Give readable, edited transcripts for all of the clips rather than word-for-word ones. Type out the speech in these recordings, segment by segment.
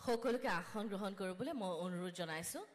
সকলোকে আসন গ্ৰহণ কৰিবলৈ মই অনুৰোধ জনাইছোঁ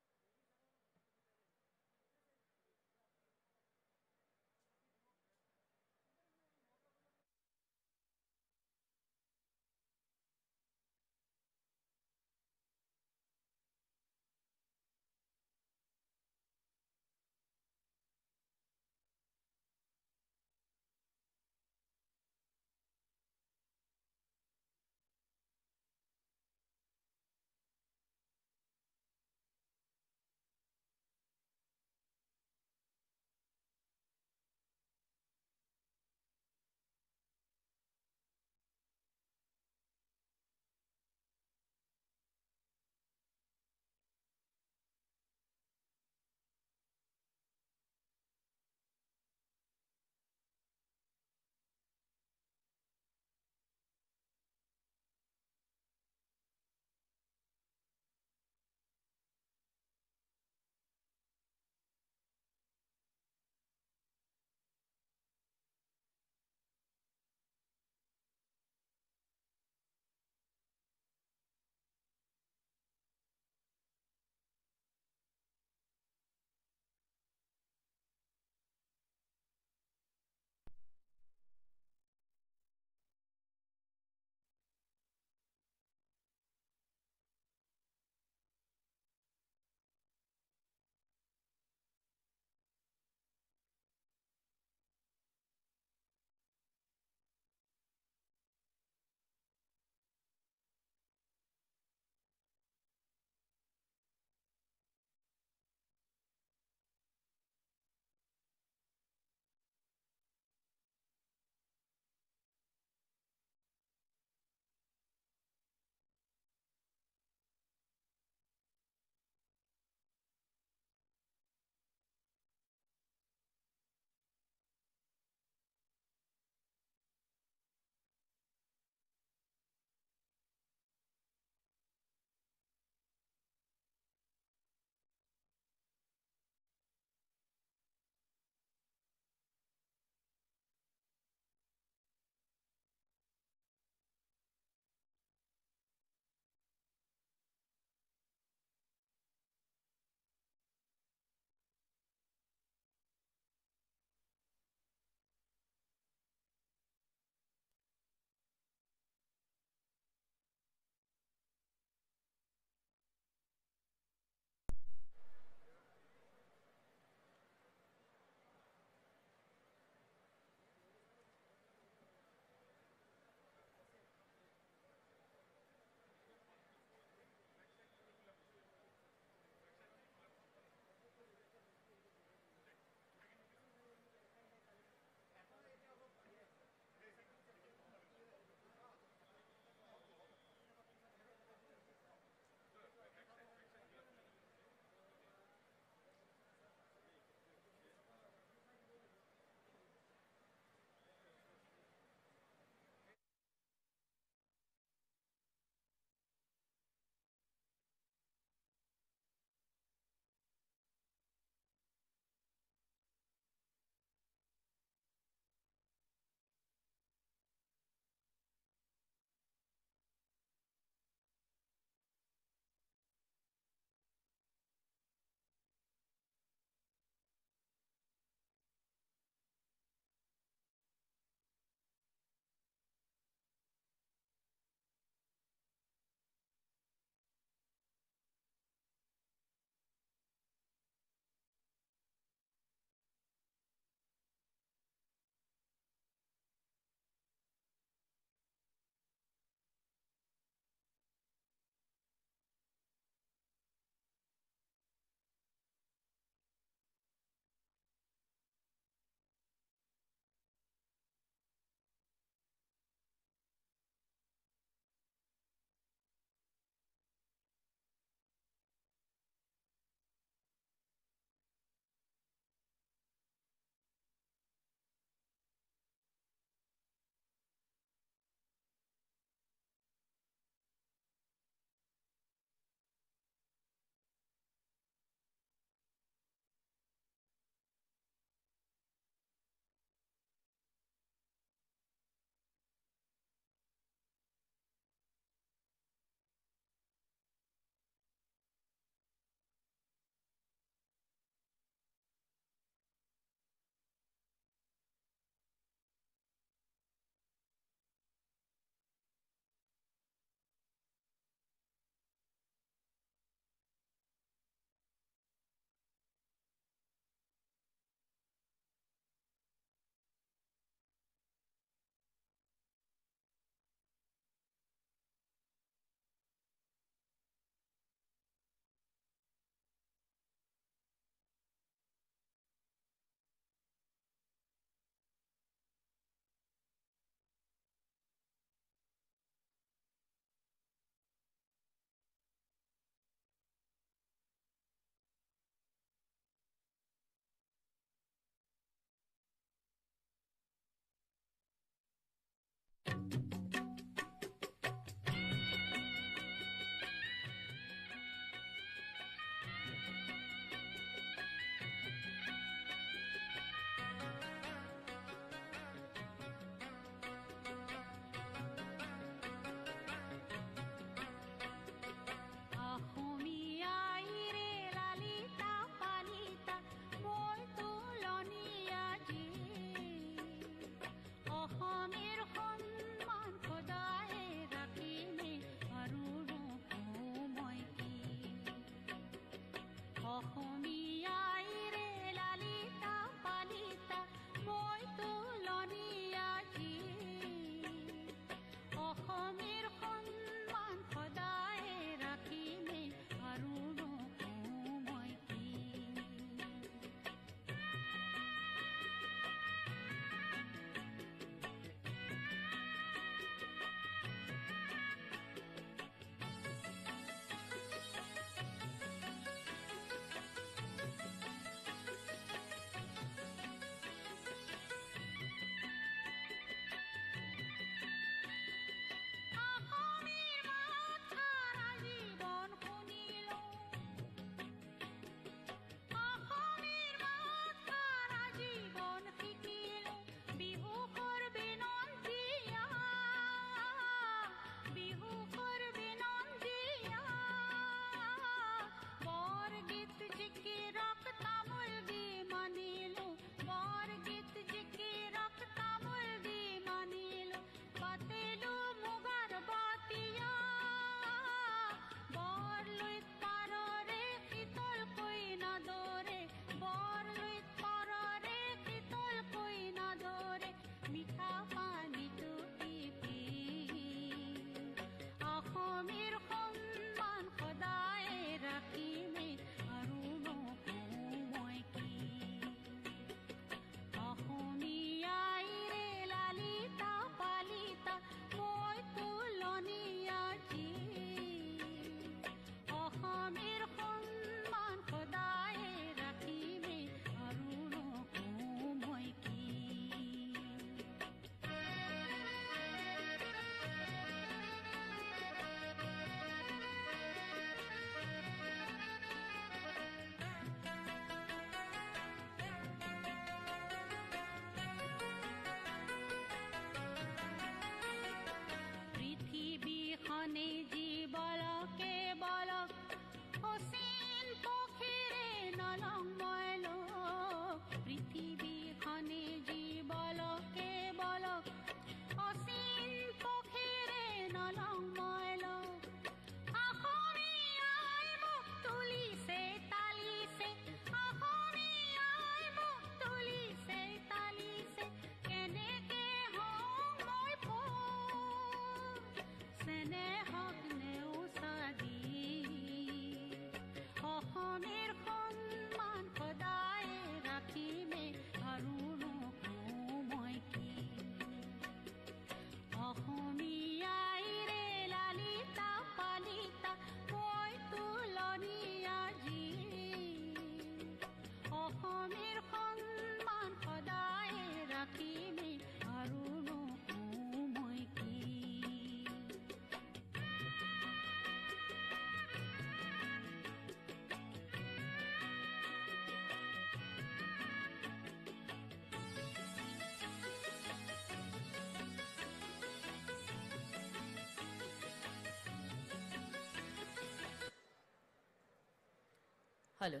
Hello.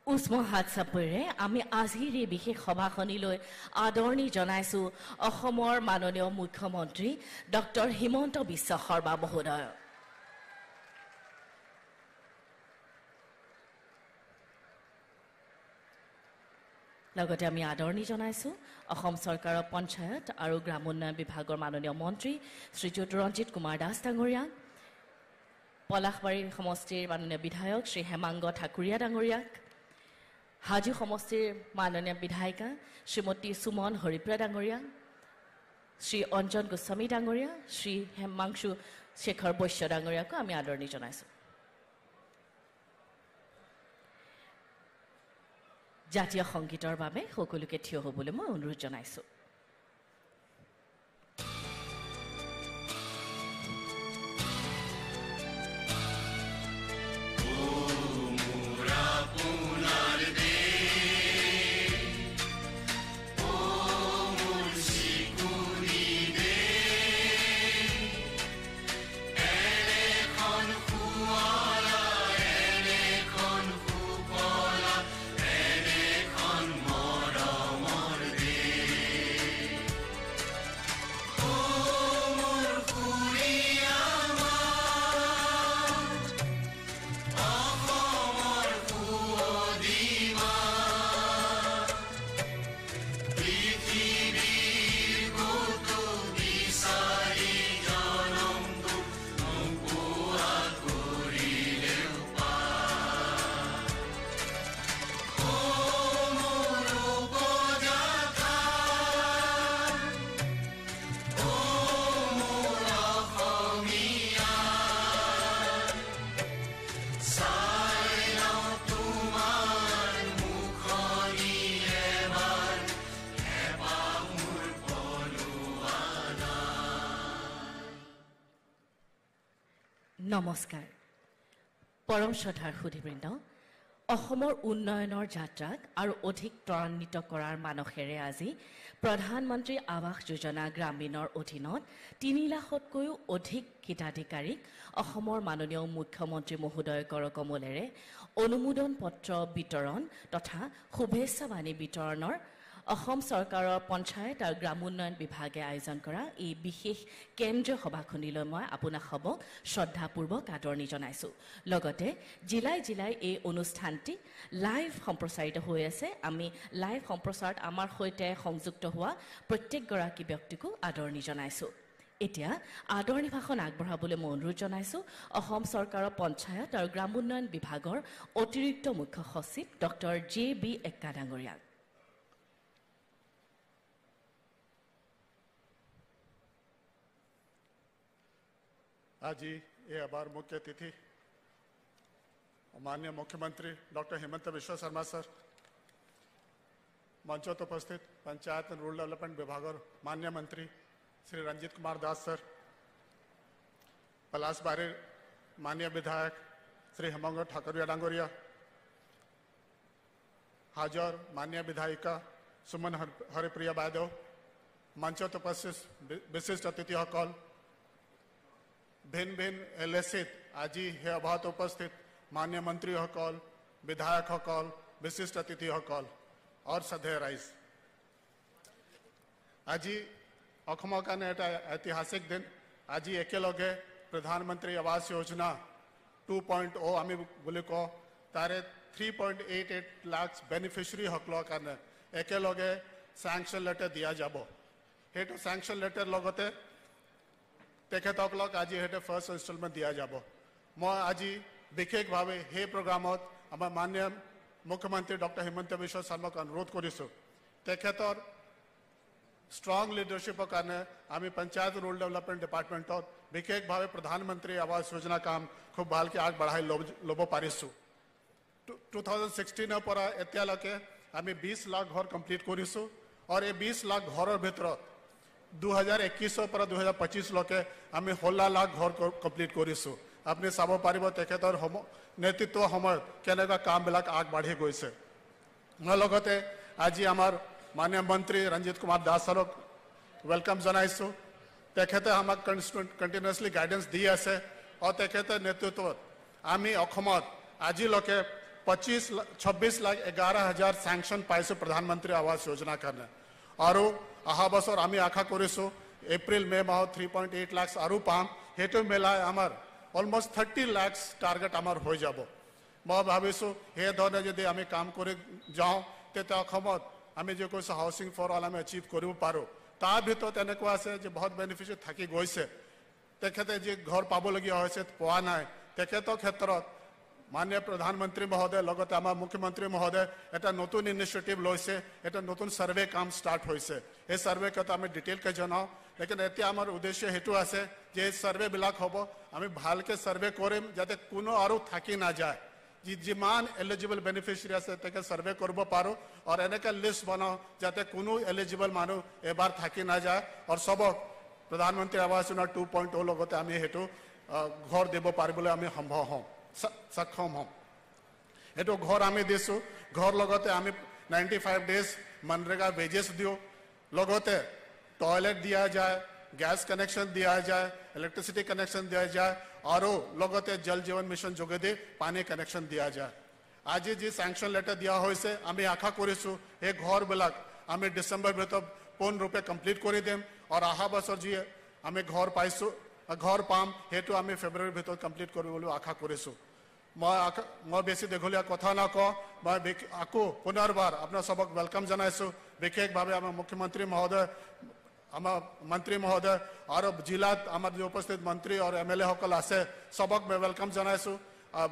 উষ্ম হাত চাপেৰে আমি আজিৰ এই বিশেষ সভাখনিলৈ আদৰণি জনাইছো অসমৰ মাননীয় মুখ্যমন্ত্ৰী ডক্টৰ হিমন্ত বিশ্ব শৰ্মা মহোদয়। লগতে আমি আদৰণি জনাইছো অসম চৰকাৰৰ পঞ্চায়ত আৰু গ্ৰাম উন্নয়ন বিভাগৰ মাননীয় মন্ত্ৰী শ্ৰীযুত ৰঞ্জিত কুমাৰ দাস ডাঙৰীয়া, পলাশবাৰী সমষ্টিৰ মাননীয় বিধায়ক শ্ৰী হেমাংগ ঠাকুৰীয়া ডাঙৰীয়াক, হাজো সমষ্টিৰ মাননীয় বিধায়িকা শ্ৰীমতী সুমন হৰিপ্ৰা ডাঙৰীয়া, শ্ৰী অঞ্জন গোস্বামী ডাঙৰীয়া, শ্ৰী হেমাংশু শেখৰ বৈশ্য ডাঙৰীয়াকো আমি আদৰণি জনাইছোঁ। জাতীয় সংগীতৰ বাবে সকলোকে থিয় হ'বলৈ মই অনুৰোধ জনাইছোঁ। নমস্কাৰ। পৰম শ্ৰদ্ধাৰ সুধীবৃন্দ, অসমৰ উন্নয়নৰ যাত্ৰাক আৰু অধিক ত্বৰান্বিত কৰাৰ মানসেৰে আজি প্ৰধানমন্ত্ৰী আৱাস যোজনা গ্ৰামীণৰ অধীনত ৩ লাখতকৈও অধিক হিতাধিকাৰীক অসমৰ মাননীয় মুখ্যমন্ত্ৰী মহোদয় কৰকমলেৰে অনুমোদন পত্ৰ বিতৰণ তথা শুভেচ্ছা বাণী বিতৰণৰ অসম চৰকাৰৰ পঞ্চায়ত আৰু গ্ৰামোন্নয়ন বিভাগে আয়োজন কৰা এই বিশেষ কেন্দ্ৰীয় সভাখনিলৈ মই আপোনাসবক শ্ৰদ্ধাপূৰ্বক আদৰণি জনাইছোঁ। লগতে জিলাই জিলাই এই অনুষ্ঠানটি লাইভ সম্প্ৰচাৰিত হৈ আছে। আমি লাইভ সম্প্ৰচাৰত আমাৰ সৈতে সংযুক্ত হোৱা প্ৰত্যেকগৰাকী ব্যক্তিকো আদৰণি জনাইছোঁ। এতিয়া আদৰণি ভাষণ আগবঢ়াবলৈ মই অনুৰোধ জনাইছোঁ অসম চৰকাৰৰ পঞ্চায়ত আৰু গ্ৰামোন্নয়ন বিভাগৰ অতিৰিক্ত মুখ্য সচিব ডক্টৰ JB এক্কা ডাঙৰীয়াক। आज ये अबार मुख्य अतिथि माननीय मुख्यमंत्री डॉक्टर हेमंत बिश्व शर्मा सर, मंचोत उपस्थित पंचायत एंड रूरल डेवलपमेंट विभाग और माननीय मंत्री श्री रंजीत कुमार दास सर, पलाशबारी माननीय विधायक श्री हेमांग ठाकुरिया डांगोरिया, हाजर माननीय विधायिका सुमन हरिप्रिया बायदेव, मंचोत उपस्थित विशिष्ट अतिथि हकल, भिन्न भिन्न एलएसित आज हे अभात उपस्थित मान्य मंत्री हकल, विधायक हकल, विशिष्ट अतिथि हकल और सधे राइस, आज अखम कारण एटा ऐतिहासिक दिन। आज एकेलगे प्रधानमंत्री आवास योजना 2.0 आमी बोली कह तारे 3.88 लाख बेनिफिशियरी हकल कारण एकेलगे सैंक्शन लेटर दिया जाबो। हेटु सैंक्शन लेटर लगते तेखेतकलक आज हेटे फर्स्ट इन्स्टलमेंट दिया जाब। मैं आज विशेष भाव हे प्रोग्रामत आम माननीय मुख्यमंत्री डॉक्टर हेमंत बिश्व शर्माक अनुरोध करिছোঁ तेखेतर स्ट्रंग लिडरशिपर कारण आम पंचायत रूरल डेवलपमेंट डिपार्टमेंटत विशेष भाव प्रधानमंत्री आवास योजना काम खूब भालके आग बढ़ाई लब पारिছোঁ। 2016 पर एतियालके आम 20 लाख घर कम्प्लीट करिছোঁ और ये 20 लाख घरर भीतर 2021 पर 2025 लके आम 16 लाख घर कम्प्लीट करिছোঁ। अपनी चाब पारिब तेखेतर नेतृत्व समय केनेका कामबिलाक आग बाढ़ी गई। मैं लगते आज आमार माननीय मंत्री रंजीत कुमार दास सरक वेलकम जनाइছোঁ। तेखेते आमाक कन्टिन्यूअसली गाइडेंस दी आछे और तेखेते नेतृत्व आमी अखमत आजिलके 26 लाख 11,000 सैंक्शन पाइছোঁ प्रधानमंत्री आवास योजना कारण और अहा बছৰ আমি आशा কৰিছোঁ एप्रिल मे माह 3.8 लाख और पाम हेतु मिलाई आमार अलमोस्ट 30 लाख टार्गेट आमार हो যাব। मैं भाविছোঁ हे धरणे यदि आमी काम কৰি যাওঁ तेते अखमत आमी जे কৈছোঁ हाउसिंग फॉर ऑल आमी अचिव কৰিব পাৰোঁ। तार ভিতৰত এনেকুৱা আছে যে बहुत बेनिफिशियरी থাকি গৈছে, তেখেতে যে ঘৰ পাবলগীয়া হৈছে পোৱা নাই, তেখেতৰ ক্ষেত্ৰত মাননীয় প্ৰধানমন্ত্ৰী মহোদয় লগতে আমাৰ মুখ্যমন্ত্ৰী মহোদয় এটা নতুন ইনিচিয়েটিভ লৈছে, এটা নতুন সাৰ্ভে কাম ষ্টাৰ্ট হৈছে। এই সাৰ্ভে কথা আমি ডিটেইলকৈ জনাওঁ, লেকিন এতিয়া আমাৰ উদ্দেশ্য সেইটো আছে যে এই সাৰ্ভেবিলাক হ'ব, আমি ভালকৈ সাৰ্ভে কৰিম যাতে কোনো আৰু থাকি নাযায়। যিমান এলিজিবল বেনিফিচিয়াৰী আছে তাকে সাৰ্ভে কৰিব পাৰোঁ আৰু এনেকৈ লিষ্ট বনাওঁ যাতে কোনো এলিজিবল মানুহ এবাৰ থাকি নাযায় আৰু চবক প্ৰধানমন্ত্ৰী আৱাস যোজনা 2.0 লগতে আমি সেইটো ঘৰ দিব পাৰিবলৈ আমি সম্ভৱ হ'ম, সক্ষম হ'ম। এইটো ঘৰ আমি দিছোঁ, ঘৰ লগতে আমি 95 ডেজ মনৰেগা ৱেজেছ দিওঁ, লগতে টয়লেট দিয়া যায়, গেছ কানেকশ্যন দিয়া যায়, ইলেক্ট্ৰিচিটি কানেকশ্যন দিয়া যায় আৰু লগতে জল জীৱন মিছন যোগেদি পানী কানেকশ্যন দিয়া যায়। আজি যি চেংচন লেটাৰ দিয়া হৈছে আমি আশা কৰিছোঁ এই ঘৰবিলাক আমি ডিচেম্বৰ ভিতৰত পূৰ্ণৰূপে কমপ্লিট কৰি দিম আৰু অহা বছৰ যি আমি ঘৰ পাম সেইটো আমি ফেব্ৰুৱাৰীৰ ভিতৰত কমপ্লিট কৰিবলৈ আশা কৰিছোঁ। মই বেছি দীঘলীয়া কথা নকওঁ, মই আকৌ পুনৰবাৰ আপোনাৰ চবক ৱেলকাম জনাইছোঁ। বিশেষভাৱে আমাৰ মুখ্যমন্ত্ৰী মহোদয়, আমাৰ মন্ত্ৰী মহোদয় আৰু জিলাত আমাৰ যি উপস্থিত মন্ত্ৰী আৰু MLA সকল আছে চবক মই ৱেলকাম জনাইছোঁ,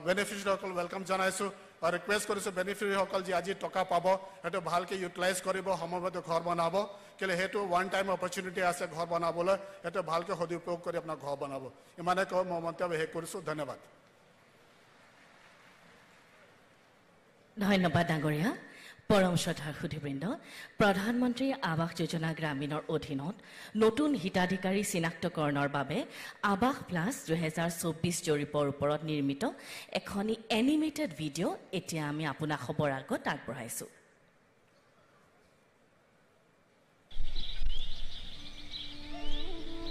বেনিফিচিয়াৰীসকল ৱেলকাম জনাইছোঁ আৰু ৰিকুৱেষ্ট কৰিছোঁ বেনিফিচিয়াৰীসকল যি আজি টকা পাব সেইটো ভালকৈ ইউটিলাইজ কৰিব, সময়মতে ঘৰ বনাব, কেলৈ সেইটো ওৱান টাইম অপৰচুনিটি আছে ঘৰ বনাবলৈ, সেইটো ভালকৈ সদুপয়োগ কৰি আপোনাৰ ঘৰ বনাব। ইমানে কৈ মই মন্তব্য শেষ কৰিছোঁ। ধন্যবাদ। ধন্যবাদ ডাঙৰীয়া। পৰম শ্ৰদ্ধাৰ সুধীবৃন্দ, প্ৰধানমন্ত্ৰী আৱাস যোজনা গ্ৰামীণৰ অধীনত নতুন হিতাধিকাৰী চিনাক্তকৰণৰ বাবে আৱাস প্লাছ 2024 জৰীপৰ ওপৰত নিৰ্মিত এখনি এনিমেটেড ভিডিঅ' এতিয়া আমি আপোনাসৱৰ আগত আগবঢ়াইছোঁ।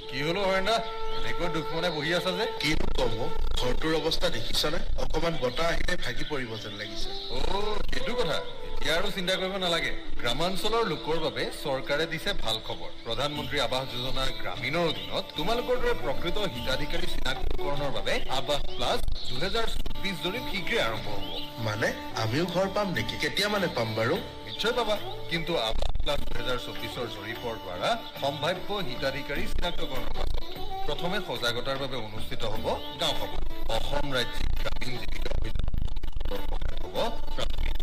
কি হলো হয় না একো দুখ মনে বহি আছা যে? কি কম ঘৰটোৰ অৱস্থা দেখিছনে? অকমান বতাহ আহিলে ভাগি পৰিব যেন লাগিছে। সেইটো কথা। এতিয়া আৰু চিন্তা কৰিব নালাগে। গ্ৰামাঞ্চলৰ লোকৰ বাবে চৰকাৰে দিছে ভাল খবৰ। প্ৰধানমন্ত্ৰী আৱাস যোজনাৰ গ্ৰামীণৰ অধীনত তোমালোকৰ দৰে প্ৰকৃত হিতাধিকাৰী চিনাক্তকৰণৰ বাবে আৱাস প্লাছ 2024 জৰীপ শীঘ্ৰে আৰম্ভ হ'ব। মানে আমিও ঘৰ পাম নেকি? কেতিয়া মানে পাম বাৰু? নিশ্চয় পাবা, কিন্তু আৱাস প্লাছ 2024 জৰীপৰ দ্বাৰা সম্ভাৱ্য হিতাধিকাৰী চিনাক্তকৰণৰ পাছত প্ৰথমে সজাগতাৰ বাবে অনুষ্ঠিত হ'ব গাঁও সভা। অসম ৰাজ্যিক গ্ৰামীণ জীৱিকা অভিযানৰ হ'ব প্ৰাথমিক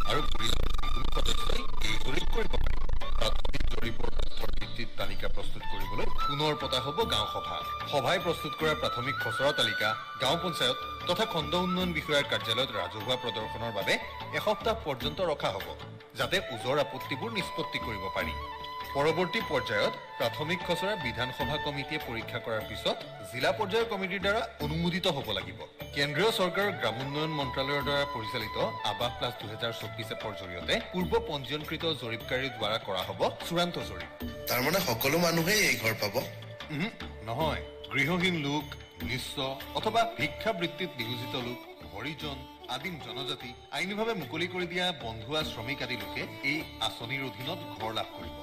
আৰু এই জৰীপ কৰিব পাৰিব। প্ৰাথমিক জৰীপৰ তথ্যৰ ভিত্তিত তালিকা প্ৰস্তুত কৰিবলৈ পুনৰ পতা হ'ব গাঁও সভা। সভাই প্ৰস্তুত কৰা প্ৰাথমিক খচৰা তালিকা গাঁও পঞ্চায়ত তথা খণ্ড উন্নয়ন বিষয়াৰ কাৰ্যালয়ত ৰাজহুৱা প্ৰদৰ্শনৰ বাবে এসপ্তাহ পৰ্যন্ত ৰখা হ'ব, যাতে ওজৰ আপত্তিবোৰ নিষ্পত্তি কৰিব পাৰি। পৰৱৰ্তী পৰ্যায়ত প্ৰাথমিক খচৰা বিধানসভা কমিটিয়ে পৰীক্ষা কৰাৰ পিছত জিলা পৰ্যায়ৰ কমিটিৰ দ্বাৰা অনুমোদিত হ'ব লাগিব। কেন্দ্ৰীয় চৰকাৰৰ গ্ৰামোন্নয়ন মন্ত্ৰালয়ৰ দ্বাৰা পৰিচালিত আৱাস প্লাছ 2024 এপৰ জৰিয়তে পূৰ্ব পঞ্জীয়নকৃত জৰীপকাৰীৰ দ্বাৰা কৰা হ'ব চূড়ান্ত জৰীপ। তাৰমানে সকলো মানুহেই এই ঘৰ পাব? নহয়, গৃহহীন লোক, নিঃস্ব অথবা ভিক্ষাবৃত্তিত নিয়োজিত লোক, হৰিজন, আদিম জনজাতি, আইনীভাৱে মুকলি কৰি দিয়া বন্ধুৱা শ্ৰমিক আদি লোকে এই আঁচনিৰ অধীনত ঘৰ লাভ কৰিব।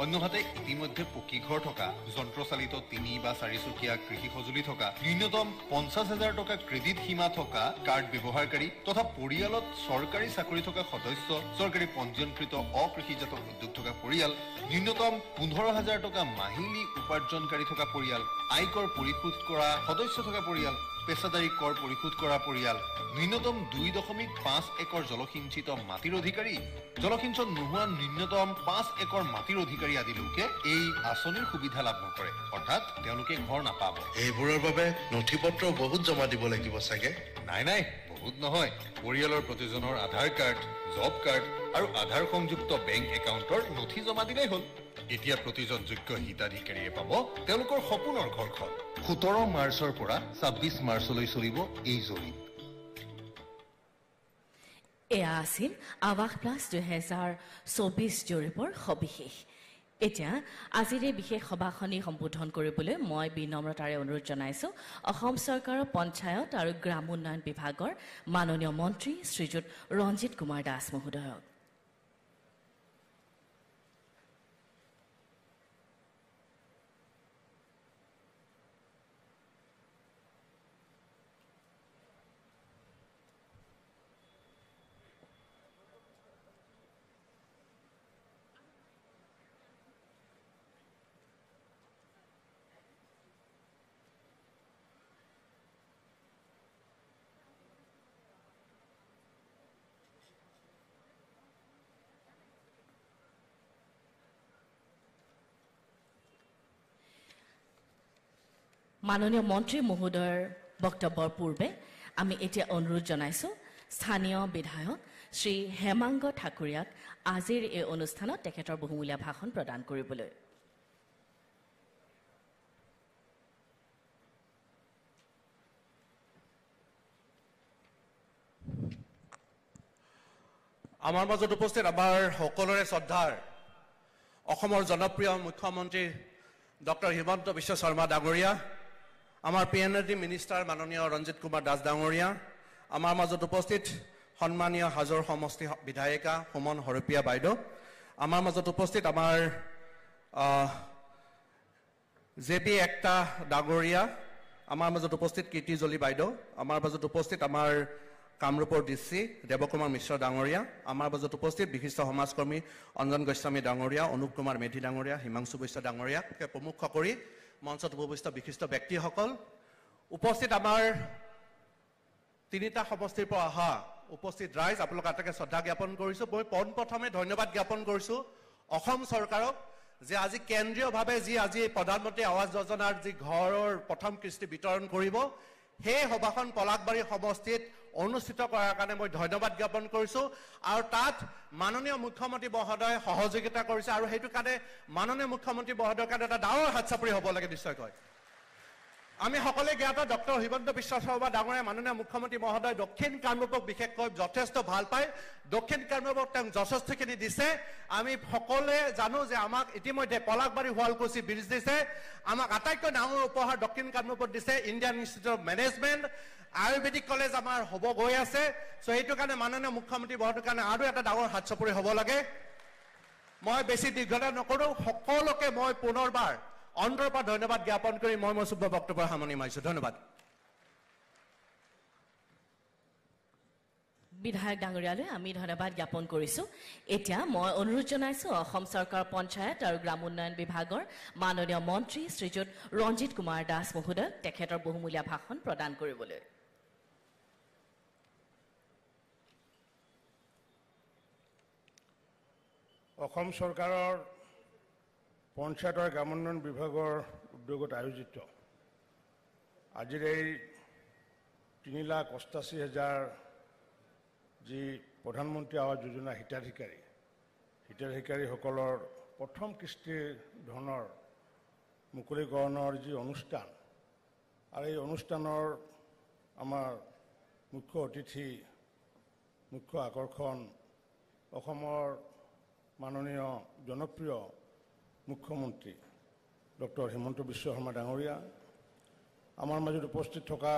অন্যহাতে ইতিমধ্যে পকী ঘৰ থকা, যন্ত্ৰচালিত 3 বা 4 চকীয়া কৃষি সঁজুলি থকা, ন্যূনতম 50,000 টকা ক্ৰেডিট সীমা থকা কাৰ্ড ব্যৱহাৰকাৰী তথা পৰিয়ালত চৰকাৰী চাকৰি থকা সদস্য, চৰকাৰী পঞ্জীয়নকৃত অকৃষিজাত উদ্যোগ থকা পৰিয়াল, ন্যূনতম 15,000 টকা মাহিলী উপাৰ্জনকাৰী থকা পৰিয়াল, আয়কৰ পৰিশোধ কৰা সদস্য থকা পৰিয়াল, পেছাদাৰী কৰ পৰিশোধ কৰা পৰিয়াল, ন্যূনতম 2.5 একৰ জলসিঞ্চিত মাটিৰ অধিকাৰী, জলসিঞ্চন নোহোৱা ন্যূনতম 5 একৰ মাটিৰ অধিকাৰী আদি লোকে এই আঁচনিৰ সুবিধা লাভ নকৰে, অৰ্থাৎ তেওঁলোকে ঘৰ নাপাব। এইবোৰৰ বাবে নথি পত্ৰ বহুত জমা দিব লাগিব চাগে? নাই, বহুত নহয়। পৰিয়ালৰ প্ৰতিজনৰ আধাৰ কাৰ্ড, জব কাৰ্ড আৰু আধাৰ সংযুক্ত বেংক একাউণ্টৰ নথি জমা দিলেই হ'ল। এতিয়া প্ৰতিজন যোগ্য হিতাধিকাৰীয়ে পাব তেওঁলোকৰ সপোনৰ ঘৰখন। 17 মাৰ্চৰ পৰা 26 মাৰ্চলৈ চলিব এই জৰীপ। এয়া আছিল আৱাস প্লাছ 2024 জৰীপৰ সবিশেষ। এতিয়া আজিৰ এই বিশেষ সভাখনি সম্বোধন কৰিবলৈ মই বিনম্ৰতাৰে অনুৰোধ জনাইছোঁ অসম চৰকাৰৰ পঞ্চায়ত আৰু গ্ৰাম উন্নয়ন বিভাগৰ মাননীয় মন্ত্ৰী শ্ৰীযুত ৰঞ্জিত কুমাৰ দাস মহোদয়ক। মাননীয় মন্ত্ৰী মহোদয়ৰ বক্তব্যৰ পূৰ্বে আমি এতিয়া অনুৰোধ জনাইছোঁ স্থানীয় বিধায়ক শ্ৰী হেমাংগ ঠাকুৰীয়াক আজিৰ এই অনুষ্ঠানত তেখেতৰ বহুমূলীয়া ভাষণ প্ৰদান কৰিবলৈ। আমাৰ মাজত উপস্থিত আমাৰ সকলোৰে শ্ৰদ্ধাৰ অসমৰ জনপ্ৰিয় মুখ্যমন্ত্ৰী ডক্টৰ হিমন্ত বিশ্ব শৰ্মা ডাঙৰীয়া, আমাৰ PNLD মিনিষ্টাৰ মাননীয় ৰঞ্জিত কুমাৰ দাস ডাঙৰীয়া, আমাৰ মাজত উপস্থিত সন্মানীয় হাজোৰ সমষ্টি বিধায়িকা সুমন হৰপীয়া বাইদেউ, আমাৰ মাজত উপস্থিত আমাৰ JB একটা ডাঙৰীয়া, আমাৰ মাজত উপস্থিত কীৰ্তি জলি বাইদেউ, আমাৰ মাজত উপস্থিত আমাৰ কামৰূপৰ DC দেৱকুমাৰ মিশ্ৰ ডাঙৰীয়া, আমাৰ মাজত উপস্থিত বিশিষ্ট সমাজকৰ্মী অঞ্জন গোস্বামী ডাঙৰীয়া, অনুপ কুমাৰ মেধি ডাঙৰীয়া, হিমাংশু বৈশ্য ডাঙৰীয়াকে প্ৰমুখ কৰি মঞ্চত উপস্থিত বিশিষ্ট ব্যক্তিসকল, উপস্থিত আমাৰ তিনিটা সমষ্টিৰ পৰা অহা উপস্থিত ৰাইজ, আপোনালোক আটাইকে শ্ৰদ্ধা জ্ঞাপন কৰিছোঁ। মই পোনপ্ৰথমে ধন্যবাদ জ্ঞাপন কৰিছোঁ অসম চৰকাৰক যে আজি কেন্দ্ৰীয়ভাৱে যি আজি প্ৰধানমন্ত্ৰী আৱাস যোজনাৰ যি ঘৰৰ প্ৰথম কিস্তি বিতৰণ কৰিব, সেই সভাখন পলাশবাৰী সমষ্টিত অনুষ্ঠিত কৰাৰ কাৰণে মই ধন্যবাদ জ্ঞাপন কৰিছোঁ। আৰু তাত মাননীয় মুখ্যমন্ত্ৰী মহোদয় সহযোগিতা কৰিছে আৰু সেইটো কাৰণে মাননীয় মুখ্যমন্ত্ৰী মহোদয়ৰ কাৰণে এটা ডাঙৰ হাতচাপৰি হ'ব লাগে নিশ্চয়কৈ। আমি সকলোৱে জ্ঞাত ডক্টৰ হিমন্ত বিশ্ব শৰ্মা ডাঙৰীয়া মাননীয় মুখ্যমন্ত্ৰী মহোদয় দক্ষিণ কামৰূপক বিশেষকৈ যথেষ্ট ভাল পায়, দক্ষিণ কামৰূপক তেওঁ যথেষ্টখিনি দিছে। আমি সকলোৱে জানো যে আমাক ইতিমধ্যে পলাশবাৰী শুৱালকুছি ব্ৰিজ দিছে, আমাক আটাইতকৈ ডাঙৰ উপহাৰ দক্ষিণ কামৰূপত দিছে Indian institute of management, Ayurvedic college আমাৰ হ'ব গৈ আছে। চ' সেইটো কাৰণে মাননীয় মুখ্যমন্ত্ৰী মহোদয়ৰ কাৰণে আৰু এটা ডাঙৰ হাতচাপৰি হ'ব লাগে। মই বেছি দীৰ্ঘতা নকৰোঁ, সকলোকে মই পুনৰবাৰ অন্তৰৰ পৰা ধন্যবাদ জ্ঞাপন কৰি মই মোৰ শুভ বক্তব্য সামৰণি মাৰিছোঁ। ধন্যবাদ। বিধায়ক ডাঙৰীয়ালৈ আমি ধন্যবাদ জ্ঞাপন কৰিছোঁ। এতিয়া মই অনুৰোধ জনাইছোঁ অসম চৰকাৰৰ পঞ্চায়ত আৰু গ্ৰাম উন্নয়ন বিভাগৰ মাননীয় মন্ত্ৰী শ্ৰীযুত ৰঞ্জিত কুমাৰ দাস মহোদয়ক তেখেতৰ বহুমূলীয়া ভাষণ প্ৰদান কৰিবলৈ। অসম চৰকাৰৰ পঞ্চায়ত আৰু গ্ৰাম উন্নয়ন বিভাগৰ উদ্যোগত আয়োজিত আজিৰ এই 3,88,000 যি প্ৰধানমন্ত্ৰী আৱাস যোজনা হিতাধিকাৰীসকলৰ প্ৰথম কিস্তিৰ ধনৰ মুকলিকৰণৰ যি অনুষ্ঠান, আৰু এই অনুষ্ঠানৰ আমাৰ মুখ্য অতিথি, মুখ্য আকৰ্ষণ অসমৰ মাননীয় জনপ্ৰিয় মুখ্যমন্ত্ৰী ডক্টৰ হিমন্ত বিশ্ব শৰ্মা ডাঙৰীয়া, আমাৰ মাজত উপস্থিত থকা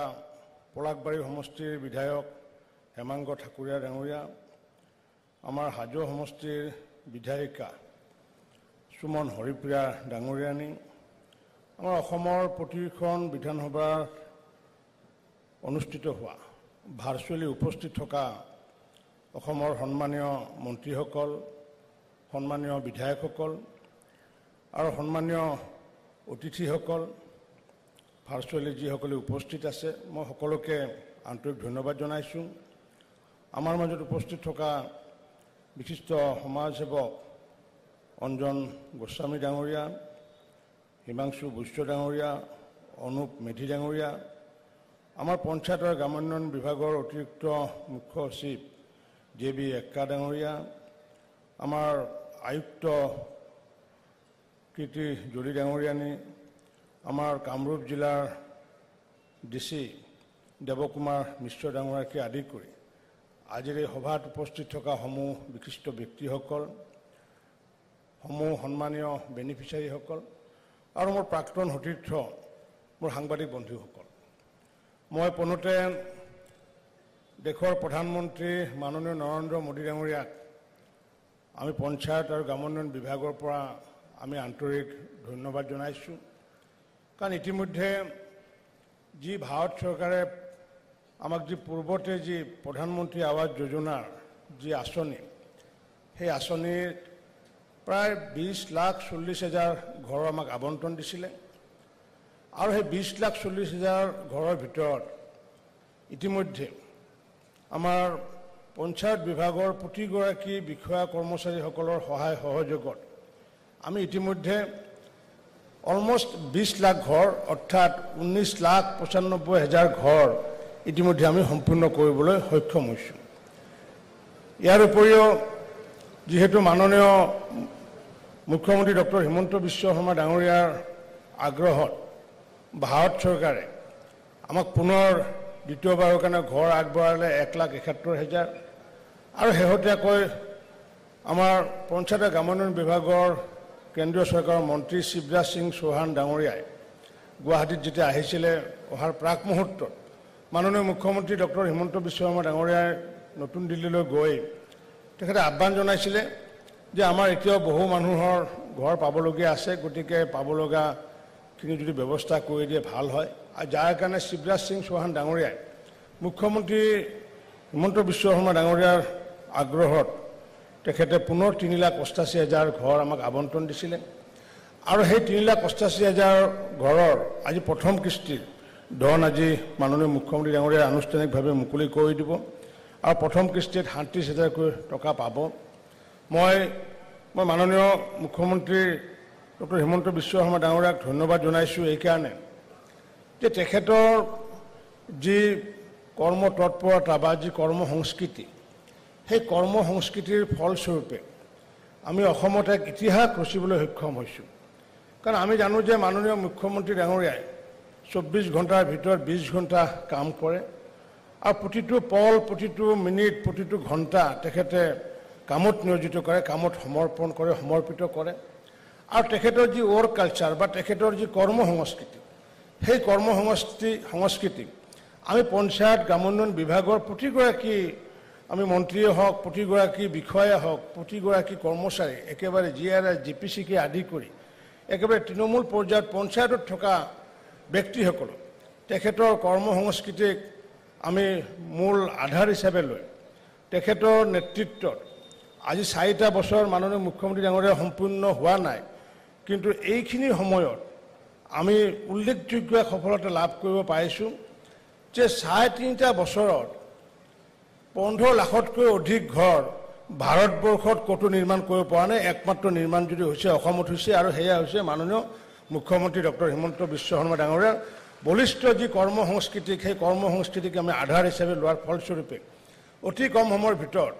পলাশবাৰী সমষ্টিৰ বিধায়ক হেমাংগ ঠাকুৰীয়া ডাঙৰীয়া, আমাৰ হাজো সমষ্টিৰ বিধায়িকা সুমন হৰিপ্ৰিয়া ডাঙৰীয়ানী, আমাৰ অসমৰ প্ৰতিখন বিধানসভাত অনুষ্ঠিত হোৱা ভাৰ্চুৱেলি উপস্থিত থকা অসমৰ সন্মানীয় মন্ত্ৰীসকল, সন্মানীয় বিধায়কসকল আৰু সন্মানীয় অতিথিসকল, ভাৰ্চুৱেলি যিসকলে উপস্থিত আছে, মই সকলোকে আন্তৰিক ধন্যবাদ জনাইছোঁ। আমাৰ মাজত উপস্থিত থকা বিশিষ্ট সমাজসেৱক অঞ্জন গোস্বামী ডাঙৰীয়া, হিমাংশু বৈশ্য ডাঙৰীয়া, অনুপ মেধি ডাঙৰীয়া, আমাৰ পঞ্চায়ত আৰু গ্ৰাম উন্নয়ন বিভাগৰ অতিৰিক্ত মুখ্য সচিব JB একটা ডাঙৰীয়া, আমাৰ আয়ুক্ত কীৰ্তি জলি ডাঙৰীয়ানী, আমাৰ কামৰূপ জিলাৰ DC দেৱকুমাৰ মিশ্ৰ ডাঙৰীয়াকে আদি কৰি আজিৰ এই সভাত উপস্থিত থকা সমূহ বিশিষ্ট ব্যক্তিসকল, সমূহ সন্মানীয় বেনিফিচিয়াৰীসকল আৰু মোৰ প্ৰাক্তন সতীৰ্থ, মোৰ সাংবাদিক বন্ধুসকল, মই পোনতে দেশৰ প্ৰধানমন্ত্ৰী মাননীয় নৰেন্দ্ৰ মোদী ডাঙৰীয়াক আমি পঞ্চায়ত আৰু গ্ৰাম উন্নয়ন বিভাগৰ পৰা আমি আন্তৰিক ধন্যবাদ জনাইছোঁ। কাৰণ ইতিমধ্যে যি ভাৰত চৰকাৰে আমাক যি পূৰ্বতে যি প্ৰধানমন্ত্ৰী আৱাস যোজনাৰ যি আঁচনি, সেই আঁচনিৰ প্ৰায় 20,40,000 ঘৰ আমাক আবণ্টন দিছিলে আৰু সেই 20,40,000 ঘৰৰ ভিতৰত ইতিমধ্যে আমাৰ পঞ্চায়ত বিভাগৰ প্ৰতিগৰাকী বিষয়া কৰ্মচাৰীসকলৰ সহায় সহযোগত আমি ইতিমধ্যে অলমষ্ট 20 লাখ ঘৰ অৰ্থাৎ 19,95,000 ঘৰ ইতিমধ্যে আমি সম্পূৰ্ণ কৰিবলৈ সক্ষম হৈছোঁ। ইয়াৰ উপৰিও যেহেতু মাননীয় মুখ্যমন্ত্ৰী ডক্টৰ হিমন্ত বিশ্ব শৰ্মা ডাঙৰীয়াৰ আগ্ৰহত ভাৰত চৰকাৰে আমাক পুনৰ দ্বিতীয়বাৰৰ কাৰণে ঘৰ আগবঢ়ালে 1,71,000 আৰু শেহতীয়াকৈ আমাৰ পঞ্চায়ত গ্ৰামোন্নয়ন বিভাগৰ কেন্দ্ৰীয় চৰকাৰৰ মন্ত্ৰী শিৱৰাজ সিং চৌহান ডাঙৰীয়াই গুৱাহাটীত যেতিয়া আহিছিলে অহাৰ প্ৰাক মুহূৰ্তত মাননীয় মুখ্যমন্ত্ৰী ডক্টৰ হিমন্ত বিশ্ব শৰ্মা ডাঙৰীয়াই নতুন দিল্লীলৈ গৈ তেখেতে আহ্বান জনাইছিলে যে আমাৰ এতিয়াও বহু মানুহৰ ঘৰ পাবলগীয়া আছে, গতিকে পাবলগাখিনি যদি ব্যৱস্থা কৰি দিয়ে ভাল হয়। আৰু যাৰ কাৰণে শিৱৰাজ সিং চৌহান ডাঙৰীয়াই মুখ্যমন্ত্ৰী হিমন্ত বিশ্ব শৰ্মা ডাঙৰীয়াৰ আগ্ৰহত তেখেতে পুনৰ 3,88,000 ঘৰ আমাক আবণ্টন দিছিলে আৰু সেই 3,88,000 ঘৰৰ আজি প্ৰথম কিস্তিৰ ধন আজি মাননীয় মুখ্যমন্ত্ৰী ডাঙৰীয়াই আনুষ্ঠানিকভাৱে মুকলি কৰি দিব আৰু প্ৰথম কিস্তিত 37,000 টকা পাব। মই মাননীয় মুখ্যমন্ত্ৰী ডক্টৰ হিমন্ত বিশ্ব শৰ্মা ডাঙৰীয়াক ধন্যবাদ জনাইছোঁ এইকাৰণে যে তেখেতৰ যি কৰ্ম তৎপৰতা বা যি কৰ্ম সংস্কৃতি, সেই কৰ্ম সংস্কৃতিৰ ফলস্বৰূপে আমি অসমত এক ইতিহাস ৰচিবলৈ সক্ষম হৈছোঁ। কাৰণ আমি জানো যে মাননীয় মুখ্যমন্ত্ৰী ডাঙৰীয়াই 24 ঘণ্টাৰ ভিতৰত 20 ঘণ্টা কাম কৰে আৰু প্ৰতিটো পল, প্ৰতিটো মিনিট, প্ৰতিটো ঘণ্টা তেখেতে কামত নিয়োজিত কৰে, কামত সমৰ্পণ কৰে, সমৰ্পিত কৰে। আৰু তেখেতৰ যি ৱৰ্ক কালচাৰ বা তেখেতৰ যি কৰ্ম সংস্কৃতি, সেই কৰ্ম সংস্কৃতি আমি পঞ্চায়ত গ্ৰামোন্নয়ন বিভাগৰ প্ৰতিগৰাকী আমি মন্ত্ৰীয়ে হওক, প্ৰতিগৰাকী বিষয়া হওক, প্ৰতিগৰাকী কৰ্মচাৰী, একেবাৰে GRS, GPCকে আদি কৰি একেবাৰে তৃণমূল পৰ্যায়ত পঞ্চায়তত থকা ব্যক্তিসকল তেখেতৰ কৰ্ম সংস্কৃতিক আমি মূল আধাৰ হিচাপে লৈ তেখেতৰ নেতৃত্বত আজি 4টা বছৰ মাননীয় মুখ্যমন্ত্ৰী ডাঙৰীয়া সম্পূৰ্ণ হোৱা নাই, কিন্তু এইখিনি সময়ত আমি উল্লেখযোগ্য সফলতা লাভ কৰিব পাৰিছোঁ যে 3.5টা বছৰত 15 লাখতকৈ অধিক ঘৰ ভাৰতবৰ্ষত ক'তো নিৰ্মাণ কৰিব পৰা নাই। একমাত্ৰ নিৰ্মাণ যদি হৈছে অসমত হৈছে আৰু সেয়া হৈছে মাননীয় মুখ্যমন্ত্ৰী ডক্টৰ হিমন্ত বিশ্ব শৰ্মা ডাঙৰীয়াৰ বলিষ্ঠ যি কৰ্ম সংস্কৃতিক, সেই কৰ্ম সংস্কৃতিক আমি আধাৰ হিচাপে লোৱাৰ ফলস্বৰূপে অতি কম সময়ৰ ভিতৰত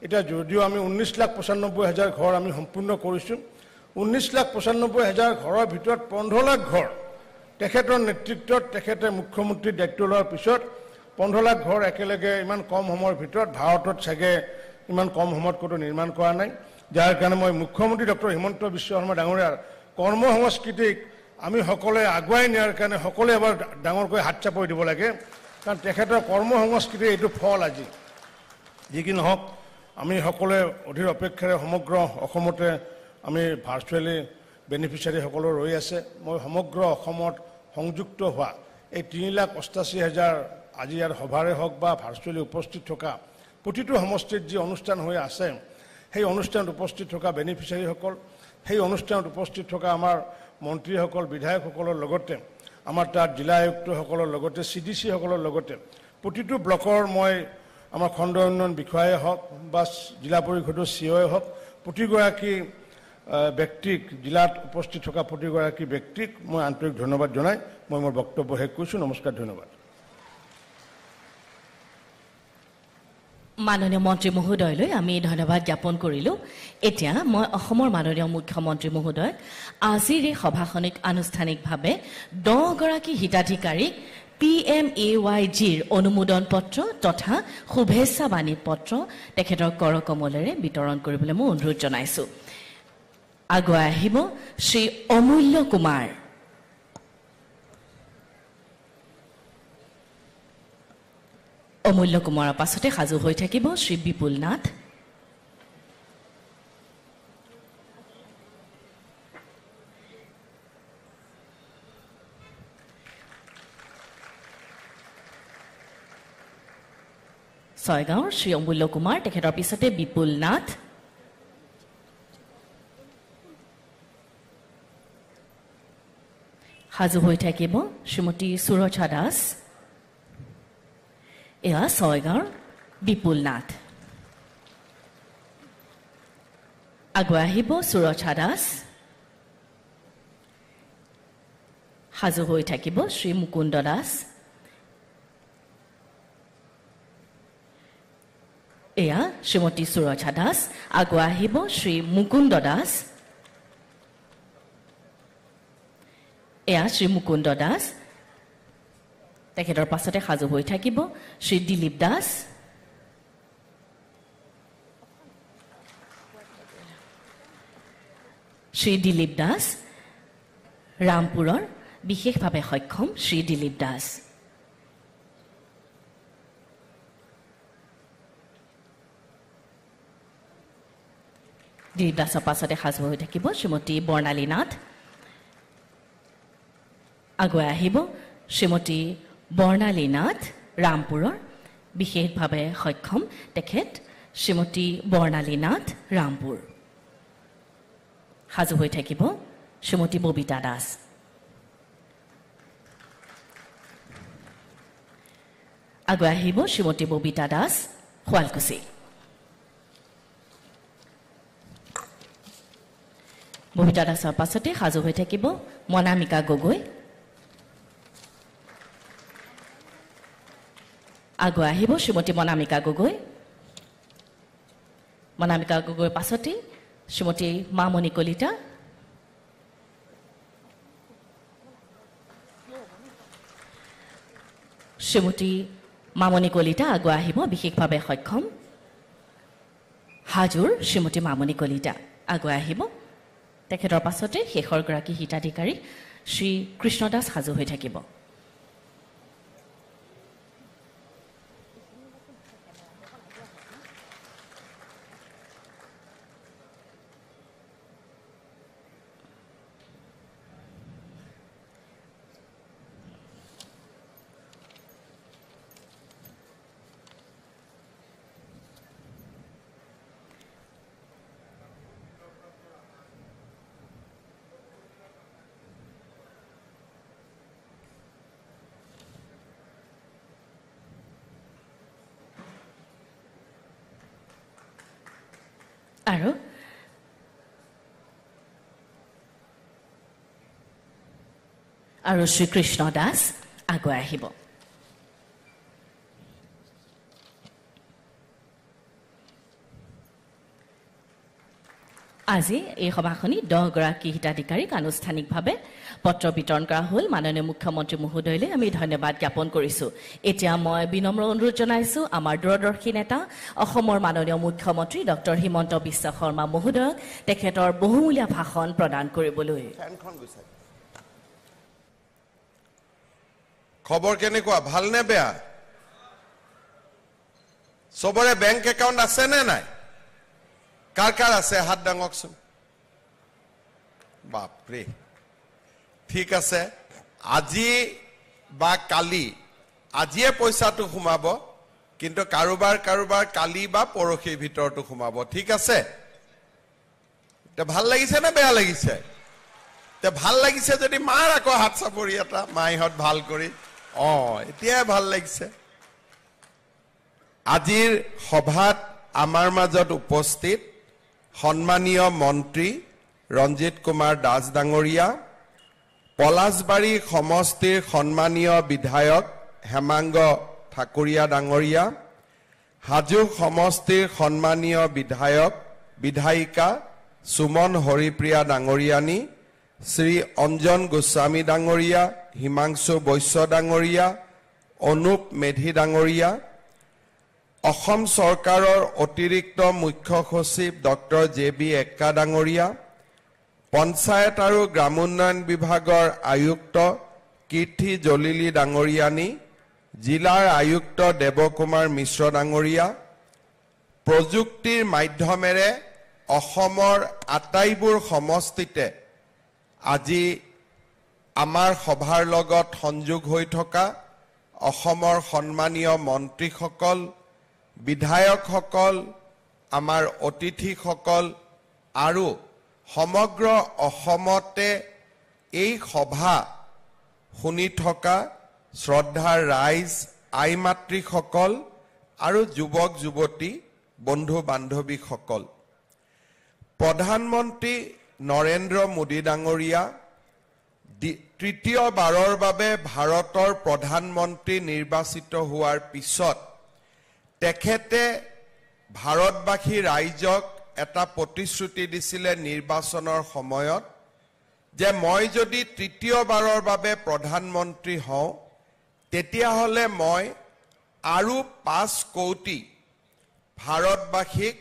এতিয়া যদিও আমি 19,95,000 ঘৰ আমি সম্পূৰ্ণ কৰিছোঁ, 19,95,000 ঘৰৰ ভিতৰত 15 লাখ ঘৰ তেখেতৰ নেতৃত্বত তেখেতে মুখ্যমন্ত্ৰীৰ দায়িত্ব লোৱাৰ পিছত 15 লাখ ঘৰ একেলগে ইমান কম সময়ৰ ভিতৰত ভাৰতত চাগে ইমান কম সময়ত ক'তো নিৰ্মাণ কৰা নাই। যাৰ কাৰণে মই মুখ্যমন্ত্ৰী ডক্টৰ হিমন্ত বিশ্ব শৰ্মা ডাঙৰীয়াৰ কৰ্ম সংস্কৃতিক আমি সকলোৱে আগুৱাই নিয়াৰ কাৰণে সকলোৱে এবাৰ ডাঙৰকৈ হাত চাপৰি দিব লাগে। কাৰণ তেখেতৰ কৰ্ম সংস্কৃতিৰ এইটো ফল আজি। যি কি নহওক, আমি সকলোৱে অধীৰ অপেক্ষাৰে সমগ্ৰ অসমতে আমি ভাৰ্চুৱেলি বেনিফিচিয়াৰীসকলো ৰৈ আছে। মই সমগ্ৰ অসমত সংযুক্ত হোৱা এই 3,88,000 আজি ইয়াৰ সভাৰে হওক বা ভাৰ্চুৱেলি উপস্থিত থকা প্ৰতিটো সমষ্টিত যি অনুষ্ঠান হৈ আছে, সেই অনুষ্ঠানত উপস্থিত থকা বেনিফিচিয়াৰীসকল, সেই অনুষ্ঠানত উপস্থিত থকা আমাৰ মন্ত্ৰীসকল, বিধায়কসকলৰ লগতে আমাৰ তাত জিলা আয়ুক্তসকলৰ লগতে CDC-সকলৰ লগতে প্ৰতিটো ব্লকৰ মই আমাৰ খণ্ড উন্নয়ন বিষয়াই হওক বা জিলা পৰিষদৰ COই হওক, প্ৰতিগৰাকী ব্যক্তিক, জিলাত উপস্থিত থকা প্ৰতিগৰাকী ব্যক্তিক মই আন্তৰিক ধন্যবাদ জনাই মই মোৰ বক্তব্য শেষ কৰিছোঁ। নমস্কাৰ, ধন্যবাদ। মাননীয় মন্ত্ৰী মহোদয়লৈ আমি ধন্যবাদ জ্ঞাপন কৰিলোঁ। এতিয়া মই অসমৰ মাননীয় মুখ্যমন্ত্ৰী মহোদয়ক আজিৰ এই সভাখনিক আনুষ্ঠানিকভাৱে 10 গৰাকী হিতাধিকাৰীক PMAYGৰ অনুমোদন পত্ৰ তথা শুভেচ্ছা বাণী পত্ৰ তেখেতৰ কৰকমলেৰে বিতৰণ কৰিবলৈ মই অনুৰোধ জনাইছোঁ। আগুৱাই আহিব শ্ৰী অমূল্য কুমাৰ। অমূল্য কুমাৰৰ পাছতে সাজু হৈ থাকিব শ্ৰী বিপুল নাথ। ছয়গাঁৱৰ শ্ৰী অমূল্য কুমাৰ, তেখেতৰ পিছতে বিপুল নাথ। সাজু হৈ থাকিব শ্ৰীমতী সুৰক্ষা দাস। এয়া ছয়গাঁৱৰ বিপুল নাথ। আগুৱাই আহিব সুৰক্ষা দাস। সাজু হৈ থাকিব শ্ৰী মুকুন্দ দাস। এয়া শ্ৰীমতী সুৰজা দাস। আগুৱাই আহিব শ্ৰী মুকুন্দ দাস। এয়া শ্ৰী মুকুন্দ দাস। তেখেতৰ পাছতে সাজু হৈ থাকিব শ্ৰী দিলীপ দাস। শ্ৰী দিলীপ দাস। ৰামপুৰৰ বিশেষভাৱে সক্ষম শ্ৰী দিলীপ দাস। দিলীপ দাসৰ পাছতে সাজু হৈ থাকিব শ্ৰীমতী বৰ্ণালী নাথ। আগুৱাই আহিব শ্ৰীমতী বৰ্ণালী নাথ, ৰামপুৰৰ বিশেষভাৱে সক্ষম তেখেত শ্ৰীমতী বৰ্ণালী নাথ, ৰামপুৰ। সাজু হৈ থাকিব শ্ৰীমতী ববিতা দাস। আগুৱাই আহিব শ্ৰীমতী ববিতা দাস, শুৱালকুছি। ববিতা দাসৰ পাছতে সাজু হৈ থাকিব মনামিকা গগৈ। আগুৱাই আহিব শ্ৰীমতী মনামিকা গগৈ। মনামিকা গগৈৰ পাছতে শ্ৰীমতী মামণি কলিতা। শ্ৰীমতী মামণি কলিতা আগুৱাই আহিব বিশেষভাৱে সক্ষম হাজোৰ শ্ৰীমতী মামণি কলিতা আগুৱাই আহিব। তেখেতৰ পাছতে শেষৰ গৰাকী হিতাধিকাৰী শ্ৰী কৃষ্ণ দাস সাজু হৈ থাকিব। আৰু শ্ৰীকৃষ্ণ দাস আগুৱাই আহিব। আজি এই সভাখনি 10 গৰাকী হিতাধিকাৰীক আনুষ্ঠানিকভাৱে পত্ৰ বিতৰণ কৰা হ'ল। মাননীয় মুখ্যমন্ত্ৰী মহোদয়লৈ আমি ধন্যবাদ জ্ঞাপন কৰিছোঁ। এতিয়া মই বিনম্ৰ অনুৰোধ জনাইছোঁ আমাৰ দূৰদৰ্শী নেতা অসমৰ মাননীয় মুখ্যমন্ত্ৰী ডক্টৰ হিমন্ত বিশ্ব শৰ্মা মহোদয়ক তেখেতৰ বহুমূলীয়া ভাষণ প্ৰদান কৰিবলৈ। খবৰ কেনেকুৱা, ভালনে বেয়া? চবৰে বেংক একাউণ্ট আছে নে নাই? কাৰ কাৰ আছে হাত দাঙকচোন। বাপৰে, ঠিক আছে। আজি বা কালি, আজিয়ে পইচাটো সোমাব, কিন্তু কাৰোবাৰ কালি বা পৰহিৰ ভিতৰতো সোমাব। ঠিক আছে? এতিয়া ভাল লাগিছে নে বেয়া লাগিছে? এতিয়া ভাল লাগিছে যদি মাৰ আকৌ হাত চাপৰি এটা, মাইহঁত ভাল কৰি। এতিয়াই ভাল লাগিছে। আজিৰ সভাত আমাৰ মাজত উপস্থিত সন্মানীয় মন্ত্ৰী ৰঞ্জিত কুমাৰ দাস ডাঙৰীয়া, পলাশবাৰী সমষ্টিৰ সন্মানীয় বিধায়ক হেমাংগ ঠাকুৰীয়া ডাঙৰীয়া, হাজো সমষ্টিৰ সন্মানীয় বিধায়িকা সুমন হৰিপ্ৰিয়া ডাঙৰীয়ানী, শ্ৰী অঞ্জন গোস্বামী ডাঙৰীয়া, হিমাংশু বৈশ্য ডাঙৰীয়া, অনুপ মেধি ডাঙৰীয়া, অসম চৰকাৰৰ অতিৰিক্ত মুখ্য সচিব ডক্টৰ JB এক্কা ডাঙৰীয়া, পঞ্চায়ত আৰু গ্ৰামোন্নয়ন বিভাগৰ আয়ুক্ত কীৰ্তি জলিলী ডাঙৰীয়ানী, জিলাৰ আয়ুক্ত দেৱকুমাৰ মিশ্ৰ ডাঙৰীয়া, প্ৰযুক্তিৰ মাধ্যমেৰে অসমৰ আটাইবোৰ সমষ্টিতে আজি আমাৰ সভাৰ লগত সংযোগ হৈ থকা অসমৰ সন্মানীয় মন্ত্ৰীসকল, বিধায়কসকল, আমাৰ অতিথিসকল আৰু সমগ্ৰ অসমতে এই সভা শুনি থকা শ্ৰদ্ধাৰ ৰাইজ, আই মাতৃসকল আৰু যুৱক যুৱতী, বন্ধু বান্ধৱীসকল, প্ৰধানমন্ত্ৰী নৰেন্দ্ৰ মোদী ডাঙৰীয়া, তৃতীয়বাৰৰ বাবে ভাৰতৰ প্ৰধানমন্ত্ৰী নিৰ্বাচিত হোৱাৰ পিছত তেখেতে ভাৰতবাসী ৰাইজক এটা প্ৰতিশ্ৰুতি দিছিলে নিৰ্বাচনৰ সময়ত যে মই যদি তৃতীয়বাৰৰ বাবে প্ৰধানমন্ত্ৰী হওঁ তেতিয়াহ'লে মই আৰু 5 কোটি ভাৰতবাসীক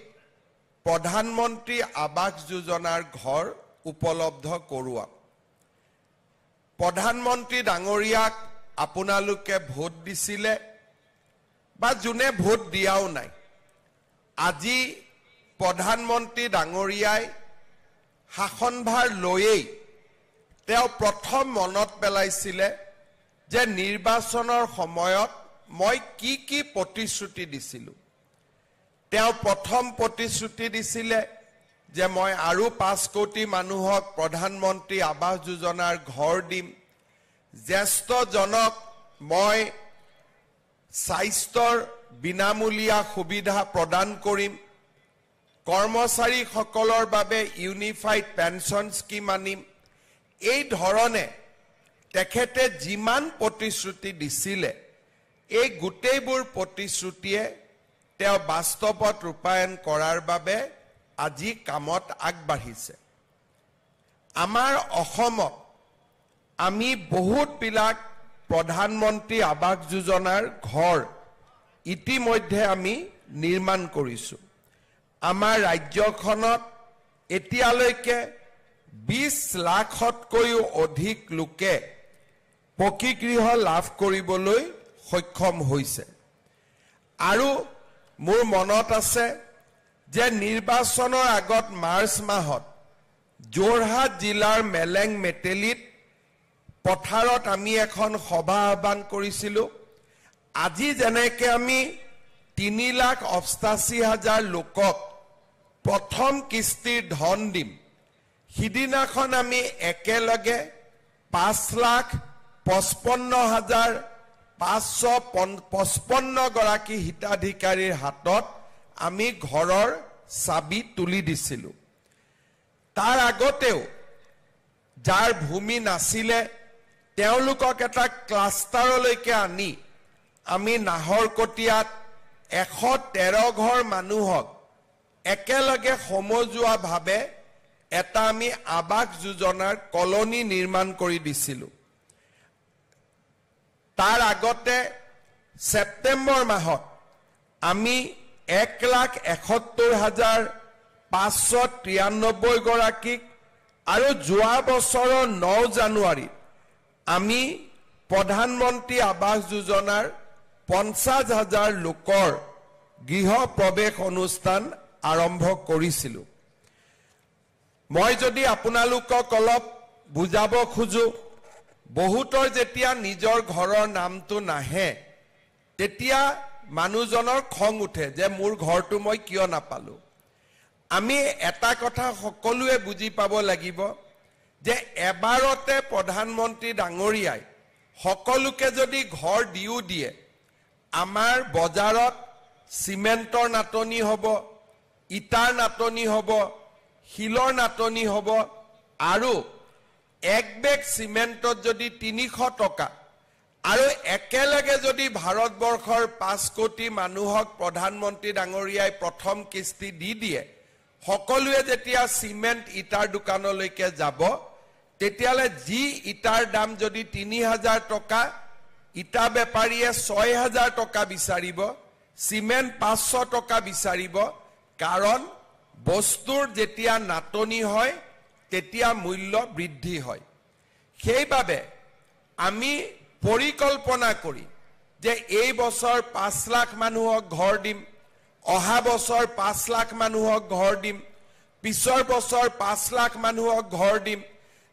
প্ৰধানমন্ত্ৰী আৱাস যোজনাৰ ঘৰ উপলব্ধ কৰোৱাম। প্ৰধানমন্ত্ৰী ডাঙৰীয়াক আপোনালোকে ভোট দিছিলে বা যোনে ভোট দিয়াও নাই, আজি প্ৰধানমন্ত্ৰী ডাঙৰীয়াই শাসনভাৰ লৈয়েই তেওঁ প্ৰথম মনত পেলাইছিলে যে নিৰ্বাচনৰ সময়ত মই কি কি প্ৰতিশ্ৰুতি দিছিলোঁ। তেওঁ প্ৰথম প্ৰতিশ্ৰুতি দিছিলে যে মই আৰু 5 কোটি মানুহক প্ৰধানমন্ত্ৰী আৱাস যোজনাৰ ঘৰ দিম, জ্যেষ্ঠজনক মই স্বাস্থ্যৰ বিনামূলীয়া সুবিধা প্ৰদান কৰিম, কৰ্মচাৰীসকলৰ বাবে ইউনিফাইড পেঞ্চন স্কিম আনিম। এই ধৰণে তেখেতে যিমান প্ৰতিশ্ৰুতি দিছিলে এই গোটেইবোৰ প্ৰতিশ্ৰুতিয়ে তেওঁ বাস্তৱত ৰূপায়ণ কৰাৰ বাবে আজি কামত আগবাঢ়িছে। আমাৰ অসমত আমি বহুতবিলাক প্ৰধানমন্ত্ৰী আৱাস যোজনাৰ ঘৰ ইতিমধ্যে আমি নিৰ্মাণ কৰিছোঁ। আমাৰ ৰাজ্যখনত এতিয়ালৈকে 20 লাখতকৈও অধিক লোকে পকী গৃহ লাভ কৰিবলৈ সক্ষম হৈছে। আৰু মোৰ মনত আছে যে নিৰ্বাচনৰ আগত মাৰ্চ মাহত যোৰহাট জিলাৰ মেলেং মেটেলিত পথাৰত আমি এখন সভা আহ্বান কৰিছিলোঁ। আজি যেনেকৈ আমি 3,88,000 লোকক প্ৰথম কিস্তিৰ ধন দিম, সিদিনাখন আমি একেলগে 5,55,555 গৰাকী হিতাধিকাৰীৰ হাতত আমি ঘৰৰ চাবি তুলি দিছিলোঁ। তাৰ আগতেও যাৰ ভূমি নাছিলে তেওঁলোকক এটা ক্লাষ্টাৰলৈকে আনি আমি নাহৰকটীয়াত 113 ঘৰ মানুহক একেলগে সমজুৱাভাৱে এটা আমি আৱাস যোজনাৰ কলনী নিৰ্মাণ কৰি দিছিলোঁ। তাৰ আগতে ছেপ্টেম্বৰ মাহত আমি 1,71,593 গৰাকীক আৰু যোৱা বছৰৰ 9 জানুৱাৰীত আমি প্ৰধানমন্ত্ৰী আৱাস যোজনাৰ 50,000 লোকৰ গৃহ প্ৰৱেশ অনুষ্ঠান আৰম্ভ কৰিছিলোঁ। মই যদি আপোনালোকক অলপ বুজাব খোজো, বহুতৰ যেতিয়া নিজৰ ঘৰৰ নামটো নাহে তেতিয়া মানুহজনৰ খং উঠে যে মোৰ ঘৰটো মই কিয় নাপালো। আমি এটা কথা সকলোৱে বুজি পাব লাগিব যে এবাৰতে প্ৰধানমন্ত্ৰী ডাঙৰীয়াই সকলোকে যদি ঘৰ দিও দিয়ে, আমাৰ বজাৰত চিমেণ্টৰ নাটনি হ'ব, ইটাৰ নাটনি হ'ব, শিলৰ নাটনি হ'ব। আৰু এক বেগ চিমেণ্টত যদি 300 টকা আৰু একেলগে যদি ভাৰতবৰ্ষৰ 5 কোটি মানুহক প্ৰধানমন্ত্ৰী ডাঙৰীয়াই প্ৰথম কিস্তি দি দিয়ে, সকলোৱে যেতিয়া চিমেণ্ট ইটাৰ দোকানলৈকে যাব তেতিয়ালে যি ইটাৰ দাম যদি 3,000 টকা, ইটা বেপাৰীয়ে 6,000 টকা বিচাৰিব, চিমেণ্ট 500 টকা বিচাৰিব। কাৰণ বস্তুৰ যেতিয়া নাটনি হয় তেতিয়া মূল্য বৃদ্ধি হয়। সেইবাবে আমি পৰিকল্পনা কৰি যে এই বছৰ 5 লাখ মানুহক ঘৰ দিম, অহা বছৰ 5 লাখ মানুহক ঘৰ দিম, পিছৰ বছৰ 5 লাখ মানুহক ঘৰ দিম,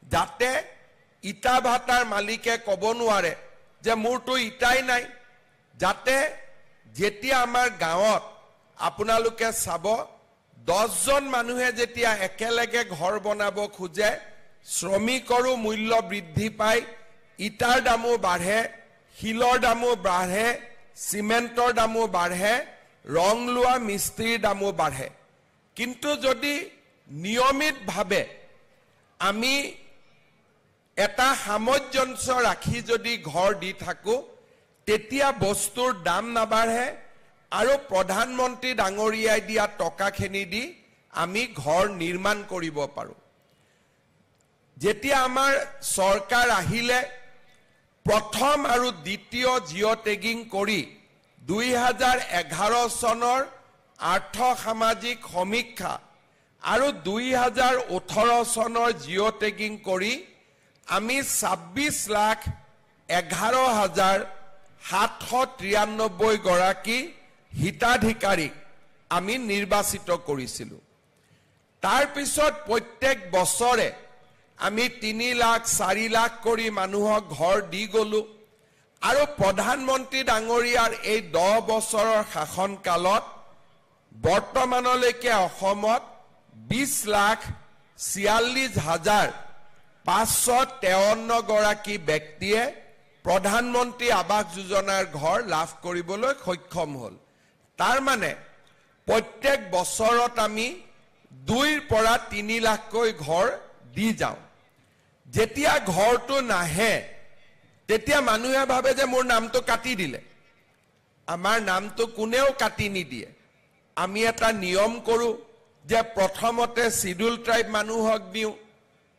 যাতে ইটা ভাটাৰ মালিকে ক'ব নোৱাৰে যে মোৰতো ইটাই নাই। যাতে যেতিয়া আমাৰ গাঁৱত আপোনালোকে চাব 10জন মানুহে যেতিয়া একেলগে ঘৰ বনাব খোজে, শ্ৰমিকৰো মূল্য বৃদ্ধি পায়, ইটাৰ দামো বাঢ়ে, শিলৰ দামো বাঢ়ে, চিমেণ্টৰ দামো বাঢ়ে, ৰং লোৱা মিস্ত্ৰীৰ দামো বাঢ়ে। কিন্তু যদি নিয়মিতভাৱে আমি এটা সামঞ্জস্য ৰাখি যদি ঘৰ দি থাকো তেতিয়া বস্তুৰ দাম নাবাঢ়ে আৰু প্ৰধানমন্ত্ৰী ডাঙৰীয়াই দিয়া টকাখিনি দি আমি ঘৰ নিৰ্মাণ কৰিব পাৰো যেতিয়া আমাৰ চৰকাৰ আহিলে প্ৰথম আৰু দ্বিতীয় জিঅ' টেগিং কৰি 2011 চনৰ আৰ্থ সামাজিক সমীক্ষা আৰু 2018 চনৰ জিঅ' টেগিং কৰি আমি 26,11,793 গৰাকী হিতাধিকাৰীক আমি নিৰ্বাচিত কৰিছিলো তাৰ পিছত প্ৰত্যেক বছৰে আমি 3 লাখ 4 লাখ কৰি মানুহক ঘৰ দি গলো আৰু প্ৰধানমন্ত্ৰী ডাঙৰীয়াৰ এই 10 বছৰৰ শাসন কালত বৰ্তমানলৈকে অসমত 20,46,553 গৰাকী ব্যক্তিয়ে প্ৰধানমন্ত্ৰী আৱাস যোজনাৰ ঘৰ লাভ কৰিবলৈ সক্ষম হ'ল তাৰ মানে প্ৰত্যেক বছৰত আমি 2 পৰা 3 লাখকৈ ঘৰ দি যাওঁ যেতিয়া ঘৰটো নাহে তেতিয়া মানুহে ভাবে যে মোৰ নামটো কাটি দিলে আমাৰ নামটো কোনেও কাটি নিদিয়ে আমি এটা নিয়ম কৰো যে প্ৰথমতে শিডিউল ট্ৰাইব মানুহক দিও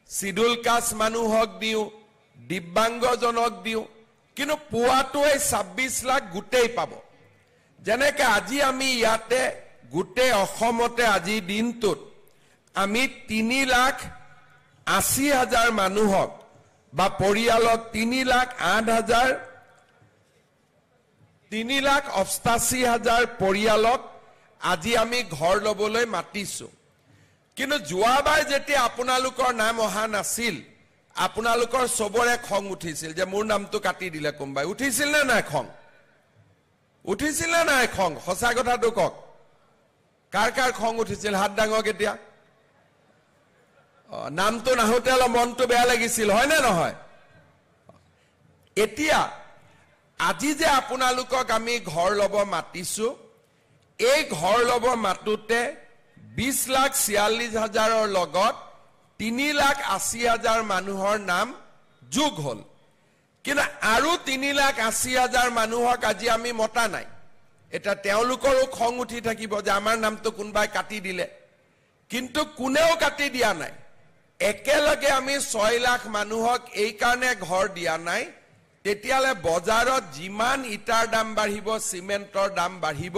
শিডিউল কাষ্ট মানুহক দিও দিব্যাংগজনক দিও কিন্তু পুৱাটোৱে 26 লাখ গুটেই পাব যেনেকৈ আজি আমি ইয়াতে গুটে অসমতে আজি দিনটোত আমি 3,80,000 মানুহক বা পৰিয়ালক 3,88,000 পৰিয়ালক আজি আমি ঘৰ লবলৈ মাতিছো কিন্তু যোৱাবাৰ যেতিয়া আপোনালোকৰ নাম অহা নাছিল আপোনালোকৰ সবৰে খং উঠিছিল যে মোৰ নামটো কাটি দিলে কোনবাই উঠিছিল নে নাই খং উঠিছিল নে নাই খং সঁচা কথাটো কক কাৰ কাৰ খং উঠিছিল হাত ডাঙক এতিয়া নামটো নাহোতে অলপ মনটো বেয়া লাগিছিল হয় নে নহয় এতিয়া আজি যে আপোনালোকক আমি ঘৰ লব মাতিছো এই ঘৰ লব মাতুতে 20,46,000 লগত 3,80,000 মানুহৰ নাম যোগ হল কিন্তু আৰু 3,80,000 মানুহক আজি আমি মতা নাই এটা তেওঁলোকৰো খং উঠি থাকিব যে আমাৰ নামটো কোনবাই কাটি দিলে কিন্তু কোনেও কাটি দিয়া নাই একেলগে আমি 6 লাখ মানুহক এই কাৰণে ঘৰ দিয়া নাই তেতিয়ালে বজাৰত যিমান ইটাৰ দাম বাঢ়িব সিমেন্টৰ দাম বাঢ়িব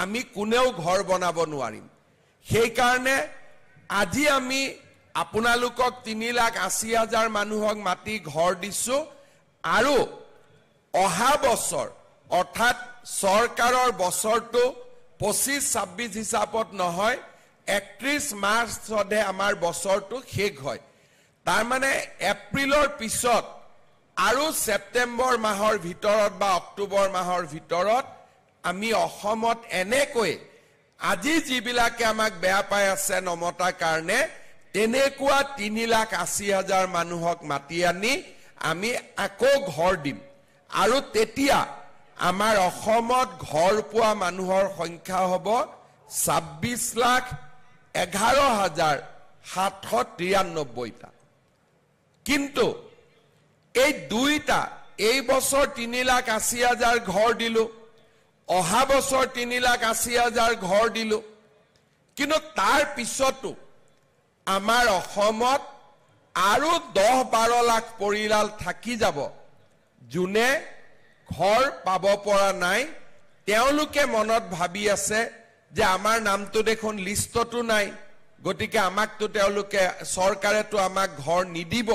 আমি কোনেও ঘৰ বনাব নোৱাৰিম সেই কাৰণে আজি আমি আপোনালোকক 3,80,000 মানুহক মাটি ঘৰ দিছো আৰু অহা বছৰ অৰ্থাৎ চৰকাৰৰ বছৰটো 25-26 হিচাপত নহয় 31 মাৰ্চতহে আমাৰ বছৰটো শেষ হয় তাৰ মানে এপ্ৰিলৰ পিছত আৰু সেপ্টেম্বৰ মাহৰ ভিতৰত বা অক্টোবৰ মাহৰ ভিতৰত আমি অসমত এনেকৈ আজি যিবিলাকে আমাক বেয়া পাই আছে নমতা কাৰণে তেনেকুৱা 3,80,000 মানুহক মাতি আনি আমি আকৌ ঘৰ দিম আৰু তেতিয়া আমাৰ অসমত ঘৰ পোৱা মানুহৰ সংখ্যা হ'ব 26,11,793টা কিন্তু এই দুইটা এই বছৰ 3,80,000 ঘৰ দিলো অহা বছৰ 3,80,000 ঘৰ দিলো কিন্তু তাৰ পিছতো আমাৰ অসমত আৰু 10-12 লাখ পৰিয়াল থাকি যাব যোনে ঘৰ পাব পৰা নাই তেওঁলোকে মনত ভাবি আছে যে আমাৰ নামটো দেখোন লিষ্টতো নাই গতিকে আমাকতো তেওঁলোকে চৰকাৰেতো আমাক ঘৰ নিদিব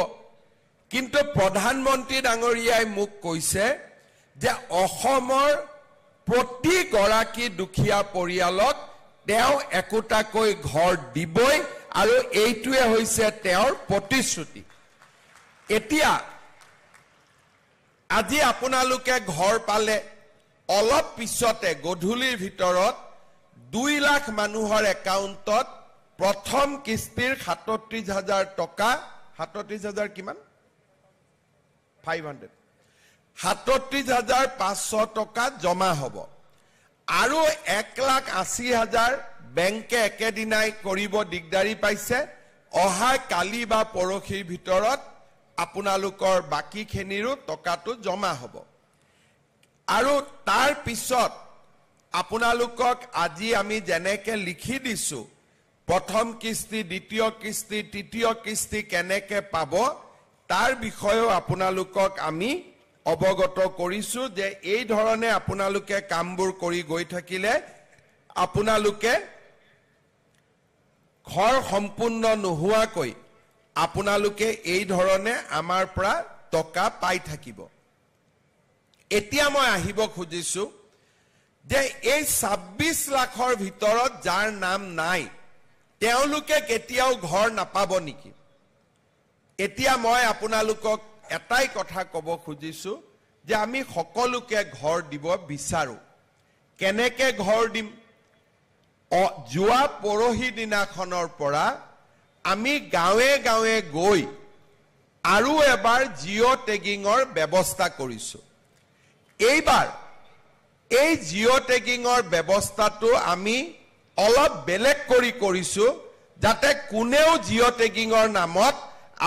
কিন্তু প্ৰধানমন্ত্ৰী ডাঙৰীয়াই মোক কৈছে যে অসমৰ প্ৰতি গৰাকী দুখীয়া পৰিয়ালক তেওঁ একোটাকৈ ঘৰ দিবই আৰু এইটোৱে হৈছে তেওঁৰ প্ৰতিশ্ৰুতি এতিয়া আজি আপোনালোকে ঘৰ পালে অলপ পিছতে গধূলিৰ ভিতৰত 2 লাখ মানুহৰ একাউণ্টত প্ৰথম কিস্তিৰ 37,000 টকা 37,000 কিমান 500 37,500 টকা জমা হ'ব আৰু 1,80,000 বেংকে একেদিনাই কৰিব দিগদাৰি পাইছে অহা কালি বা পৰহিৰ ভিতৰত আপোনালোকৰ বাকীখিনিৰো টকাটো জমা হ'ব আৰু তাৰ পিছত আপোনালোকক আজি আমি যেনেকৈ লিখি দিছোঁ প্ৰথম কিস্তি দ্বিতীয় কিস্তি তৃতীয় কিস্তি কেনেকৈ পাব তাৰ বিষয়েও আপোনালোকক আমি অৱগত কৰিছোঁ যে এই ধৰণে আপোনালোকে কামবোৰ কৰি গৈ থাকিলে আপোনালোকে ঘৰ সম্পূৰ্ণ নোহোৱাকৈ আপোনালোকে এই ধৰণে আমাৰ পৰা টকা পাই থাকিব এতিয়া মই আহিব খুজিছোঁ যে এই 26 লাখৰ ভিতৰত যাৰ নাম নাই তেওঁলোকে কেতিয়াও ঘৰ নাপাব নেকি এতিয়া মই আপোনালোকক এটাই কথা ক'ব খুজিছোঁ যে আমি সকলোকে ঘৰ দিব বিচাৰোঁ কেনেকৈ ঘৰ দিম যোৱা পৰহি দিনাখনৰ পৰা আমি গাঁৱে গাঁৱে গৈ আৰু এবাৰ জিঅ' টেগিঙৰ ব্যৱস্থা কৰিছোঁ এইবাৰ এই জিঅ' টেগিঙৰ ব্যৱস্থাটো আমি অলপ বেলেগ কৰি কৰিছোঁ যাতে কোনেও জিঅ' টেগিঙৰ নামত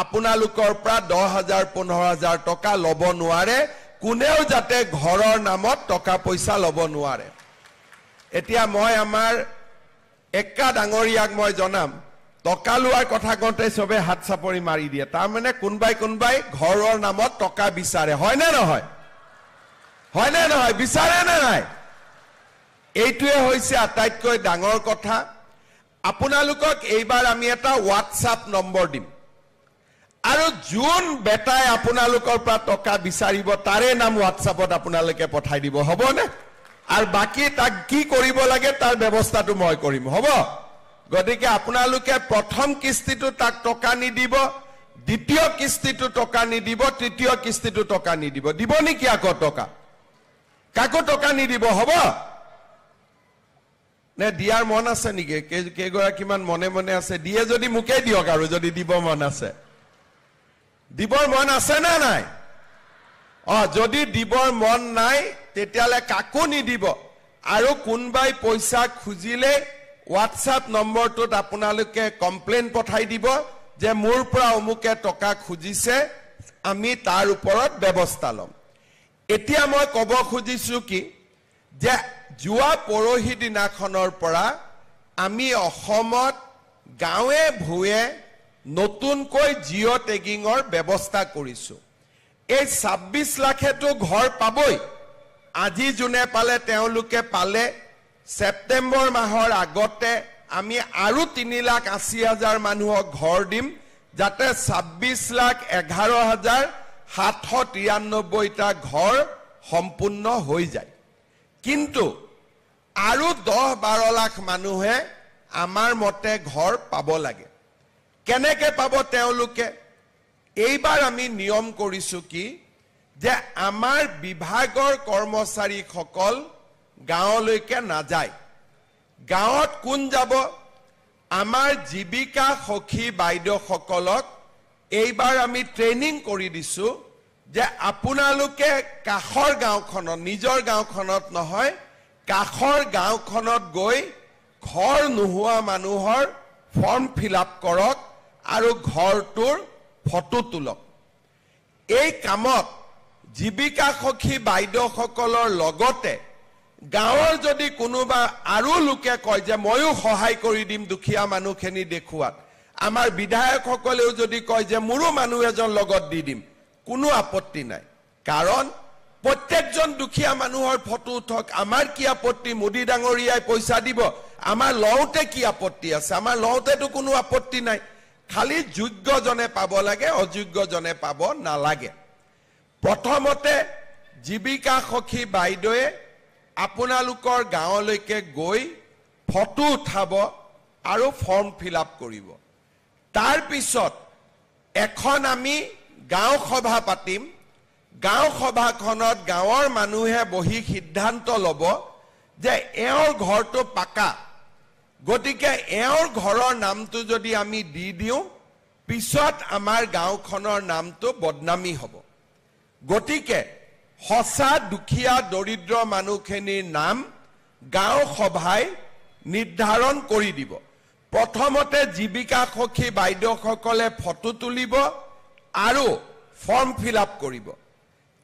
আপোনালোকৰ পৰা 10,000 15,000 টকা ল'ব নোৱাৰে কোনেও যাতে ঘৰৰ নামত টকা পইচা ল'ব নোৱাৰে এতিয়া মই আমাৰ একা ডাঙৰীয়াক মই জনাম টকা লোৱাৰ কথা কওঁতে চবে হাত চাপৰি মাৰি দিয়ে তাৰমানে কোনবাই ঘৰৰ নামত টকা বিচাৰে হয়নে নহয় বিচাৰে নে নাই এইটোৱে হৈছে আটাইতকৈ ডাঙৰ কথা আপোনালোকক এইবাৰ আমি এটা হোৱাটছআপ নম্বৰ দিম আৰু যোন বেটাই আপোনালোকৰ পৰা টকা বিচাৰিব তাৰে নাম হোৱাটছআপত আপোনালোকে পঠাই দিব হ'বনে আৰু বাকি তাক কি কৰিব লাগে তাৰ ব্যৱস্থাটো মই কৰিম হ'ব গতিকে আপোনালোকে প্ৰথম কিস্তিটো তাক টকা নিদিব দ্বিতীয় কিস্তিটো টকা নিদিব তৃতীয় কিস্তিটো টকা নিদিব দিব নেকি আকৌ টকা কাকো টকা নিদিব হ'ব নে দিয়াৰ মন আছে নেকি কেইগৰাকীমান মনে মনে আছে দিয়ে যদি মোকে দিয়ক আৰু যদি দিব মন আছে দিবৰ মন আছে না নাই যদি দিবৰ মন নাই তেতিয়ালে কাকো নিদিব আৰু কোনবাই পইচা খুজিলে হোৱাটছআপ নম্বৰটোত আপোনালোকে কমপ্লেইন পঠাই দিব যে মোৰ পৰা অমুকে টকা খুজিছে আমি তাৰ ওপৰত ব্যৱস্থা ল'ম এতিয়া মই ক'ব খুজিছোঁ কি যে যোৱা পৰহি দিনাখনৰ পৰা আমি অসমত গাঁৱে ভূঞে নতুনকৈ জিঅ' টেগিঙৰ ব্যৱস্থা কৰিছোঁ এই 26 লাখেতো ঘৰ পাবই আজি যোনে পালে তেওঁলোকে পালে সেপ্টেম্বৰ মাহৰ আগতে আমি আৰু 3,80,000 মানুহক ঘৰ দিম যাতে 26,11,793টা ঘৰ সম্পূৰ্ণ হৈ যায় কিন্তু আৰু 10-12 লাখ মানুহে আমাৰ মতে ঘৰ পাব লাগে কেনেকৈ পাব তেওঁলোকে এইবাৰ আমি নিয়ম কৰিছোঁ কি যে আমাৰ বিভাগৰ কৰ্মচাৰীসকল গাঁৱলৈকে নাযায় গাঁৱত কোন যাব আমাৰ জীৱিকা সখী বাইদেউসকলক এইবাৰ আমি ট্ৰেইনিং কৰি দিছোঁ যে আপোনালোকে কাষৰ গাঁওখনত নিজৰ গাঁওখনত নহয় কাষৰ গাঁওখনত গৈ ঘৰ নোহোৱা মানুহৰ ফৰ্ম ফিল আপ কৰক আৰু ঘৰটোৰ ফটো তোলক এই কামত জীৱিকা সখী বাইদেউসকলৰ লগতে গাঁৱৰ যদি কোনোবা আৰু লোকে কয় যে ময়ো সহায় কৰি দিম দুখীয়া মানুহখিনি দেখুৱাত আমাৰ বিধায়কসকলেও যদি কয় যে মোৰো মানুহ এজন লগত দি দিম কোনো আপত্তি নাই কাৰণ প্ৰত্যেকজন দুখীয়া মানুহৰ ফটো উঠক আমাৰ কি আপত্তি মোদী ডাঙৰীয়াই পইচা দিব আমাৰ লওঁতে কি আপত্তি আছে আমাৰ লওঁতেতো কোনো আপত্তি নাই খালি যোগ্যজনে পাব লাগে অযোগ্যজনে পাব নালাগে প্ৰথমতে জীৱিকা সখী বাইদেৱে আপোনালোকৰ গাঁৱলৈকে গৈ ফটো উঠাব আৰু ফৰ্ম ফিল আপ কৰিব তাৰ পিছত এখন আমি গাঁও সভা পাতিম গাঁও সভাখনত গাঁৱৰ মানুহে বহি সিদ্ধান্ত ল'ব যে এওঁৰ ঘৰটো পাকা গতিকে এওঁৰ ঘৰৰ নামটো যদি আমি দি দিওঁ পিছত আমাৰ গাঁওখনৰ নামটো বদনামী হ'ব গতিকে সঁচা দুখীয়া দৰিদ্ৰ মানুহখিনিৰ নাম গাঁও সভাই নিৰ্ধাৰণ কৰি দিব প্ৰথমতে জীৱিকা সখী বাইদেউসকলে ফটো তুলিব আৰু ফৰ্ম ফিল আপ কৰিব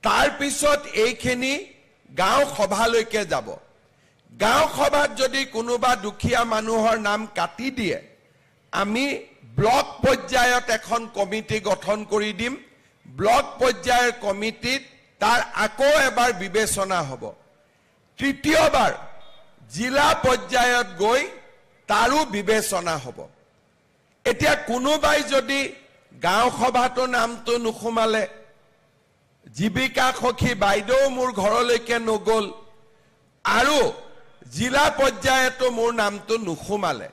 তাৰ পিছত এইখিনি গাঁও সভালৈকে যাব গাঁও সভাত যদি কোনোবা দুখীয়া মানুহৰ নাম কাটি দিয়ে আমি ব্লক পৰ্যায়ত এখন কমিটি গঠন কৰি দিম ব্লক পৰ্যায়ৰ কমিটিত তাৰ আকৌ এবাৰ বিবেচনা হ'ব তৃতীয়বাৰ জিলা পৰ্যায়ত গৈ তাৰো বিবেচনা হ'ব এতিয়া কোনোবাই যদি গাঁও সভাটো নামটো নুখুমালে জীৱিকা সখী বাইদেউ মোৰ ঘৰলৈকে নগল আৰু জিলা পৰ্যায়তো মোৰ নামটো নুখুমালে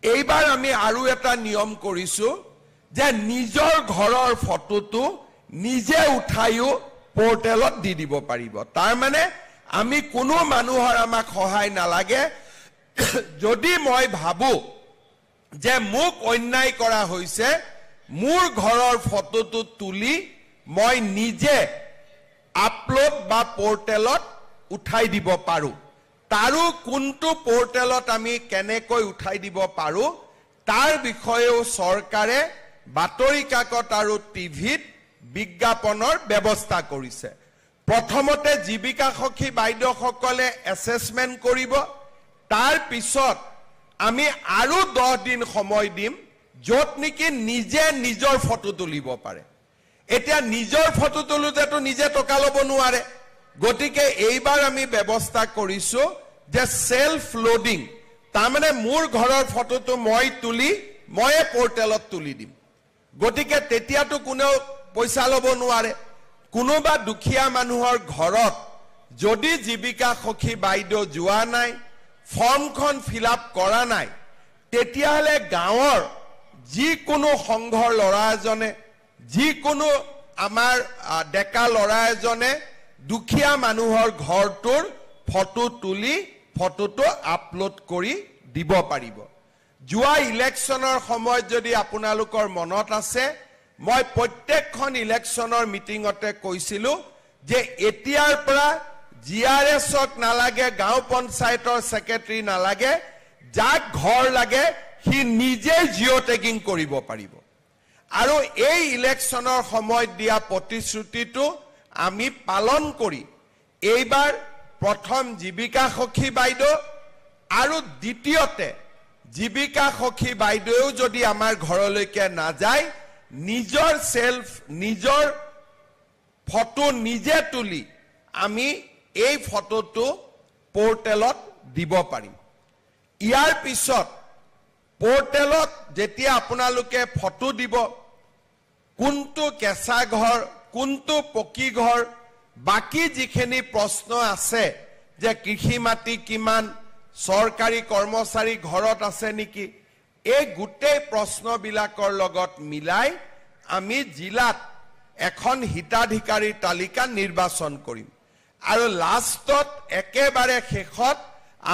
এইবাৰ আমি আৰু এটা নিয়ম কৰিছো যে নিজৰ ঘৰৰ ফটোটো নিজে উঠাইও পোৰ্টেলত দি দিব পাৰিব তাৰ মানে আমি কোনো মানুহৰ আমাক সহায় নালাগে যদি মই ভাবো যে মোক অন্যায় কৰা হৈছে মোৰ ঘৰৰ ফটোটো তুলি মই নিজে আপলোড বা পোৰ্টেলত উঠাই দিব পাৰো তাৰো কোনটো পোৰ্টেলত আমি কেনেকৈ উঠাই দিব পাৰো তাৰ বিষয়েও চৰকাৰে বাতৰি কাকত আৰু টিভিত বিজ্ঞাপনৰ ব্যৱস্থা কৰিছে প্ৰথমতে জীৱিকা সখী বাইদেউসকলে এছেছমেন্ট কৰিব তাৰ পিছত আমি আৰু 10 দিন সময় দিম যত নেকি নিজে নিজৰ ফটো তুলিব পাৰে এতিয়া নিজৰ ফটো তুলুতেতো নিজে টকা ল'ব নোৱাৰে গতিকে এইবাৰ আমি ব্যৱস্থা কৰিছো যে সেলফ লোডিং তাৰ মানে মোৰ ঘৰৰ ফটোটো মই তুলি মই পোৰ্টেলত তুলি দিম গতিকে তেতিয়াতো কোনো পইচা ল'ব নোৱাৰে কোনোবা দুখীয়া মানুহৰ ঘৰত যদি জীৱিকা সখী বাইদেউ যোৱা নাই ফৰ্মখন ফিল আপ কৰা নাই তেতিয়াহলে গাঁৱৰ যিকোনো সংঘৰ ল'ৰা এজনে যিকোনো আমাৰ ডেকা ল'ৰা এজনে দুখীয়া মানুহৰ ঘৰটোৰ ফটো তুলি ফটোটো আপলোড কৰি দিব পাৰিব যোৱা ইলেকশ্যনৰ সময়ত যদি আপোনালোকৰ মনত আছে মই প্ৰত্যেকখন ইলেকশ্যনৰ মিটিংতে কৈছিলো যে এতিয়াৰ পৰা জিআৰএছক নালাগে গাঁও পঞ্চায়তৰ সেক্ৰেটাৰী নালাগে যাক ঘৰ লাগে সি নিজে জিঅ' টেগিং কৰিব পাৰিব আৰু এই ইলেকশ্যনৰ সময়ত দিয়া প্ৰতিশ্ৰুতিটো আমি পালন কৰি এইবাৰ প্ৰথম জীৱিকা সখী বাইদেউ আৰু দ্বিতীয়তে জীৱিকা সখী বাইদেউ যদি আমাৰ ঘৰলৈকে নাযায় নিজৰ সেলফ নিজৰ ফটো নিজে তুলি আমি এই ফটোটো পোৰ্টেলত দিব পাৰিম ইয়াৰ পিছত পোৰ্টেলত যেতিয়া আপোনালোকে ফটো দিব কোনটো কেঁচা ঘৰ কোনটো পকী ঘৰ বাকি যিখিনি প্ৰশ্ন আছে যে কৃষি মাটি কিমান চৰকাৰী কৰ্মচাৰী ঘৰত আছে নেকি এই গোটেই প্ৰশ্নবিলাকৰ লগত মিলাই আমি জিলাত এখন হিতাধিকাৰীৰ তালিকা নিৰ্বাচন কৰিম আৰু লাষ্টত একেবাৰে শেষত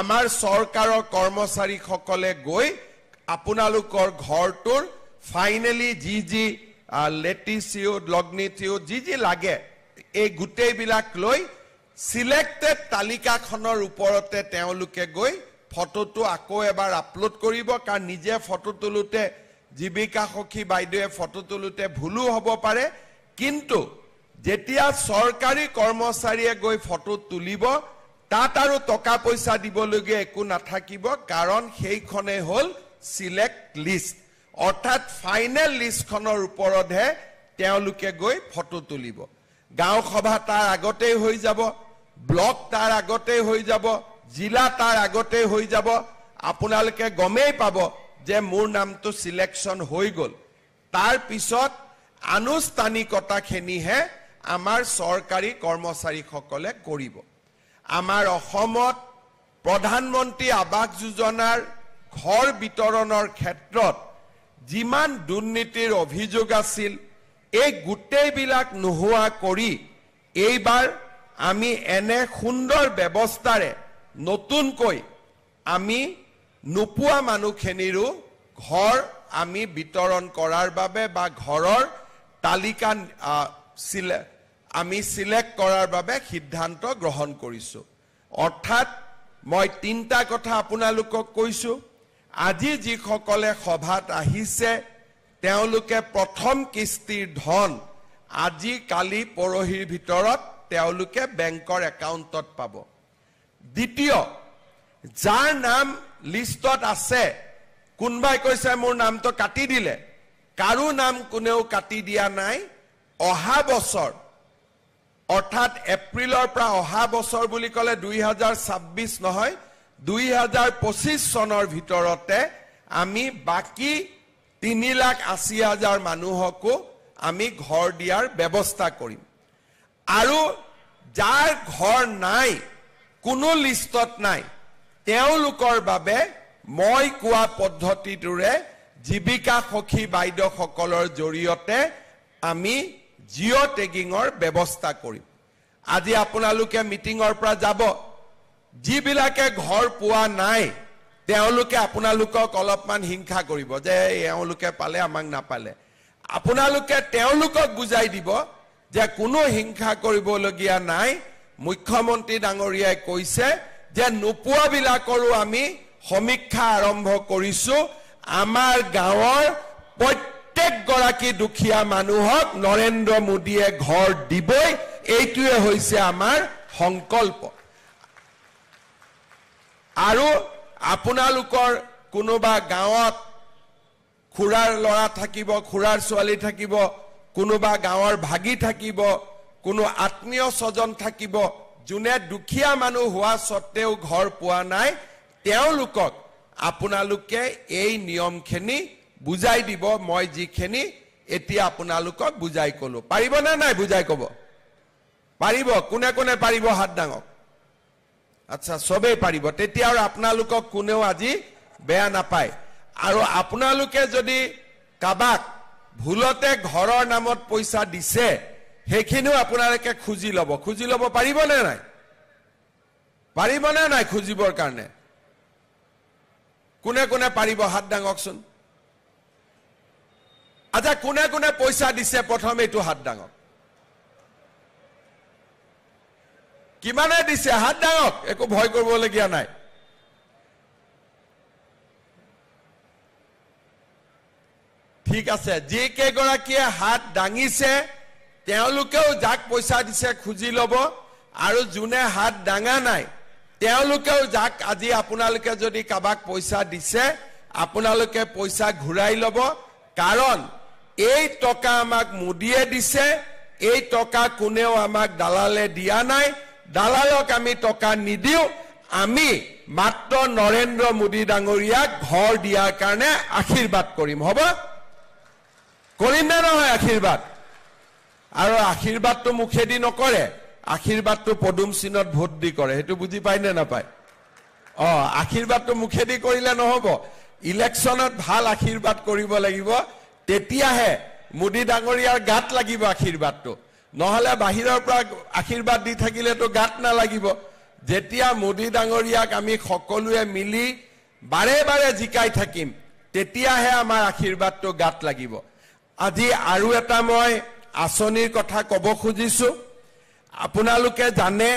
আমাৰ চৰকাৰৰ কৰ্মচাৰীসকলে গৈ আপোনালোকৰ ঘৰটোৰ ফাইনেলি যি লেটিচিউড লগ্নিটিউড যি লাগে এই গোটেইবিলাক লৈ সিলেক্টেড তালিকাখনৰ ওপৰতে তেওঁলোকে গৈ ফটোটো আকৌ এবাৰ আপলোড কৰিব কাৰণ নিজে ফটো তুলুতে জীৱিকা সখী বাইদেৱে ফটো তুলুতে ভুলো হ'ব পাৰে কিন্তু যেতিয়া চৰকাৰী কৰ্মচাৰীয়ে গৈ ফটো তুলিব তাত আৰু টকা পইচা দিবলগীয়া একো নাথাকিব কাৰণ সেইখনে হ'ল সিলেক্ট লিষ্ট অৰ্থাৎ ফাইনেল লিষ্টখনৰ ওপৰতহে তেওঁলোকে গৈ ফটো তুলিব গাঁও সভা তাৰ আগতেই হৈ যাব ব্লক তাৰ আগতেই হৈ যাব জিলা তাৰ আগতেই হৈ যাব আপোনালোকে গমেই পাব যে মোৰ নামটো সিলেকশন হৈ গল তাৰ পিছত আনুষ্ঠানিকতাখিনিহে আমাৰ চৰকাৰী কৰ্মচাৰীসকলে কৰিব আমাৰ অসমত প্ৰধানমন্ত্ৰী আৱাস যোজনাৰ ঘৰ বিতৰণৰ ক্ষেত্ৰত যিমান দুৰ্নীতিৰ অভিযোগ আছিল এই গোটেইবিলাক নোহোৱা কৰি এইবাৰ আমি এনে সুন্দৰ ব্যৱস্থাৰে নতুনকৈ আমি নোপোৱা মানুহখিনিৰো ঘৰ আমি বিতৰণ কৰাৰ বাবে বা ঘৰৰ তালিকা আমি সিলেক্ট কৰাৰ বাবে সিদ্ধান্ত গ্ৰহণ কৰিছো অৰ্থাৎ মই তিনটা কথা আপোনালোকক কৈছো আজি যিসকলে সভাত আহিছে তেওঁলোকে প্ৰথম কিস্তিৰ ধন আজি কালি পৰহিৰ ভিতৰত তেওঁলোকে বেংকৰ একাউণ্টত পাব। দ্বিতীয়, যাৰ নাম লিষ্টত আছে, কোনোবাই কৈছে মোৰ নামটো কাটি দিলে, কাৰো নাম কোনেও কাটি দিয়া নাই। অহা বছৰ অৰ্থাৎ এপ্ৰিলৰ পৰা অহা বছৰ বুলি ক'লে 2026 নহয়, 2025 চনৰ ভিতৰতে আমি বাকী 3,80,000 মানুহকো আমি ঘৰ দিয়াৰ ব্যৱস্থা কৰিম। আৰু যাৰ ঘৰ নাই, কোনো লিষ্টত নাই, তেওঁলোকৰ বাবে মই কোৱা পদ্ধতিটোৰে জীৱিকা সখী বাইদেউসকলৰ জৰিয়তে আমি জিঅ' টেগিঙৰ ব্যৱস্থা কৰিম। আজি আপোনালোকে মিটিঙৰ পৰা যাব, যিবিলাকে ঘৰ পোৱা নাই তেওঁলোকে আপোনালোকক অলপমান হিংসা কৰিব যে এওঁলোকে পালে আমাক নাপালে। আপোনালোকে তেওঁলোকক বুজাই দিব যে কোনো হিংসা কৰিবলগীয়া নাই। মুখ্যমন্ত্ৰী ডাঙৰীয়াই কৈছে যে নোপোৱাবিলাকৰো আমি সমীক্ষা আৰম্ভ কৰিছো। আমাৰ গাঁৱৰ প্ৰত্যেকগৰাকী দুখীয়া মানুহক নৰেন্দ্ৰ মোদীয়ে ঘৰ দিবই, এইটোৱে হৈছে আমাৰ সংকল্প। আৰু আপোনালোকৰ কোনোবা গাঁৱত খুৰাৰ ল'ৰা থাকিব, খুৰাৰ ছোৱালী থাকিব, কোনোবা গাঁৱৰ ভাগি থাকিব, কোনো আত্মীয় স্বজন থাকিব, যোনে দুখীয়া মানুহ হোৱা সত্ত্বেও ঘৰ পোৱা নাই, তেওঁলোকক আপোনালোকে এই নিয়মখিনি বুজাই দিব। মই যিখিনি এতিয়া আপোনালোকক বুজাই ক'লো, পাৰিব নে নাই বুজাই ক'ব? পাৰিব? কোনে কোনে পাৰিব হাত ডাঙক? আচ্ছা, চবেই পাৰিব। তেতিয়া আৰু আপোনালোকক কোনেও আজি বেয়া নাপায়। আৰু আপোনালোকে যদি কাবাক ভুলতে ঘৰৰ নামত পইচা দিছে, সেইখিনিও আপোনালোকে খুজি ল'ব। খুজি ল'ব পাৰিব নে নাই? পাৰিব নে নাই খুজিবৰ কাৰণে? কোনে কোনে পাৰিব হাত ডাঙকচোন। আচ্ছা, কোনে কোনে পইচা দিছে প্ৰথম এইটো হাত ডাঙক। কিমানে দিছে হাত ডাঙক, একো ভয় কৰিবলগীয়া নাই। ঠিক আছে, যিকেইগৰাকীয়ে হাত দাঙিছে তেওঁলোকেও যাক পইচা দিছে খুজি ল'ব, আৰু যোনে হাত দাঙা নাই তেওঁলোকেও যাক আজি আপোনালোকে যদি কাবাক পইচা দিছে আপোনালোকে পইচা ঘূৰাই ল'ব। কাৰণ এই টকা আমাক মোদীয়ে দিছে, এই টকা কোনেও আমাক দালালে দিয়া নাই। দালালক আমি টকা নিদিওঁ, আমি মাত্ৰ নৰেন্দ্ৰ মোদী ডাঙৰীয়াক ঘৰ দিয়াৰ কাৰণে আশীৰ্বাদ কৰিম। হ'ব? কৰিম নে নহয় আশীৰ্বাদ? আৰু আশীৰ্বাদটো মুখেদি নকৰে, আশীৰ্বাদটো পদুম চিহ্নত ভোট দি কৰে। সেইটো বুজি পায় নে নাপায়? আশীৰ্বাদটো মুখেদি কৰিলে নহ'ব, ইলেকশ্যনত ভাল আশীৰ্বাদ কৰিব লাগিব, তেতিয়াহে মোদী ডাঙৰীয়াৰ গাত লাগিব আশীৰ্বাদটো। নহ'লে বাহিৰৰ পৰা আশীৰ্বাদ দি থাকিলেতো গাত নালাগিব। যেতিয়া মোদী ডাঙৰীয়াক আমি সকলোৱে মিলি বাৰে বাৰে জিকাই থাকিম, তেতিয়াহে আমাৰ আশীৰ্বাদটো গাত লাগিব। আজি আৰু এটা মই আঁচনিৰ কথা ক'ব খুজিছো। আপোনালোকে জানে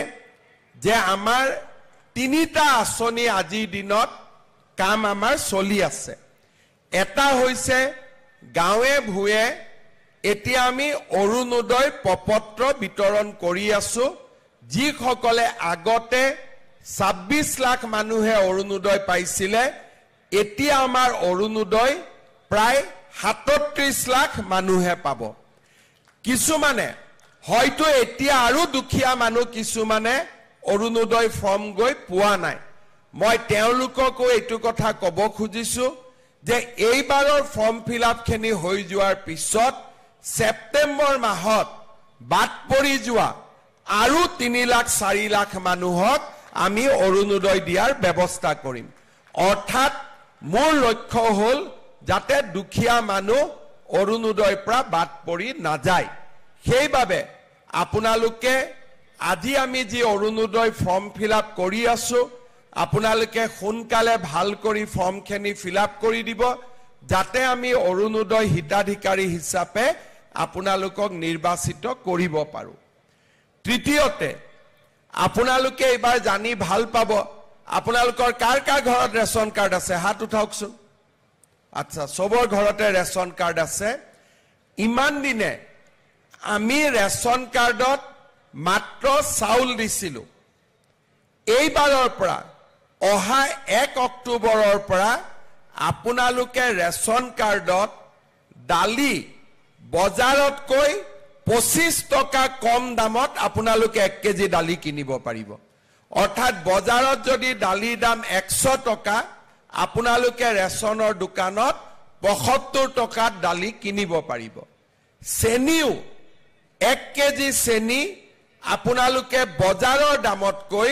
যে আমাৰ 3টা আঁচনি আজিৰ দিনত কাম আমাৰ চলি আছে। এটা হৈছে গাঁৱে ভূঞে এতিয়া আমি অৰুণোদয় প্ৰপত্ৰ বিতৰণ কৰি আছো। যিসকলে আগতে 26 লাখ মানুহে অৰুণোদয় পাইছিলে, এতিয়া আমাৰ অৰুণোদয় প্ৰায় 37 লাখ মানুহে পাব। কিছুমানে হয়তো এতিয়া আৰু দুখীয়া মানুহ কিছুমানে অৰুণোদয় ফৰ্ম গৈ পোৱা নাই। মই তেওঁলোককো এইটো কথা ক'ব খুজিছো যে এইবাৰৰ ফৰ্ম ফিলআপখিনি হৈ যোৱাৰ পিছত ছেপ্টেম্বৰ মাহত বাদ পৰি যোৱা আৰু 3 লাখ 4 লাখ মানুহক আমি অৰুণোদয় দিয়াৰ ব্যৱস্থা কৰিম। অৰ্থাৎ মোৰ লক্ষ্য হ'ল যাতে দুখীয়া মানুহ অৰুণোদয়ৰ পৰা বাদ পৰি নাযায়। সেইবাবে আপোনালোকে আজি আমি যি অৰুণোদয় ফৰ্ম ফিলআপ কৰি আছো, আপোনালোকে সোনকালে ভাল কৰি ফৰ্মখিনি ফিলআপ কৰি দিব, যাতে আমি অৰুণোদয় হিতাধিকাৰী হিচাপে আপোনালোকক নিৰ্বাচিত কৰিব পাৰো। তৃতীয়তে, আপোনালোকে এইবাৰ জানি ভাল পাব, আপোনালোকৰ কাৰ কাৰ ঘৰত ৰেচন কাৰ্ড আছে? হাত উঠাওকচোন। আচ্ছা, চবৰ ঘৰতে ৰেচন কাৰ্ড আছে। ইমান দিনে আমি ৰেচন কাৰ্ডত মাত্ৰ চাউল দিছিলোঁ এইবাৰৰ পৰা অহা 1 অক্টোবৰৰ পৰা আপোনালোকে ৰেচন কাৰ্ডত দালি বজাৰতকৈ 25 টকা কম দামত আপোনালোকে 1 কেজি দালি কিনিব পাৰিব অৰ্থাৎ বজাৰত যদি দালিৰ দাম 100 টকা আপোনালোকে ৰেচনৰ দোকানত 75 টকাত দালি কিনিব পাৰিব চেনিও 1 কেজি চেনি আপোনালোকে বজাৰৰ দামতকৈ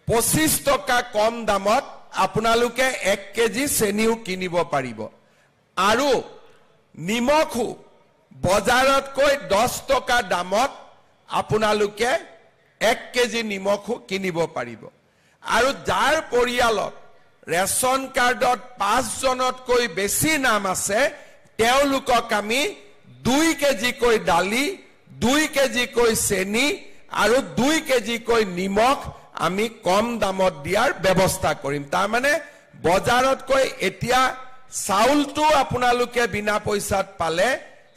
25 টকা কম দামত আপোনালোকে 1 কেজি চেনিও কিনিব পাৰিব আৰু নিমখো বজাৰতকৈ 10 টকা দামত আপোনালোকে 1 কেজি নিমখো কিনিব পাৰিব আৰু যাৰ পৰিয়ালত ৰেচন কাৰ্ডত 5 জনতকৈ বেছি নাম আছে তেওঁলোকক আমি 2 কেজিকৈ দালি 2 কেজিকৈ চেনি আৰু 2 কেজিকৈ নিমখ আমি কম দামত দিয়াৰ ব্যৱস্থা কৰিম তাৰ মানে বজাৰতকৈ এতিয়া চাউলটো আপোনালোকে বিনা পইচাত পালে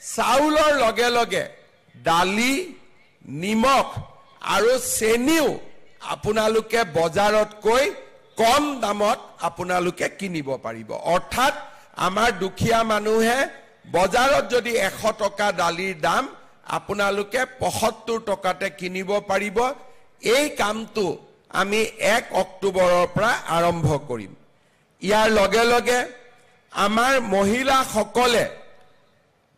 চাউলৰ লগে লগে দালি নিমখ আৰু চেনিও আপোনালোকে বজাৰতকৈ কম দামত আপোনালোকে কিনিব পাৰিব অৰ্থাৎ আমাৰ দুখীয়া মানুহে বজাৰত যদি 100 টকা দালিৰ দাম আপোনালোকে 75 টকাতে কিনিব পাৰিব এই কামটো আমি 1 অক্টোবৰৰ পৰা আৰম্ভ কৰিম ইয়াৰ লগে লগে আমাৰ মহিলাসকলে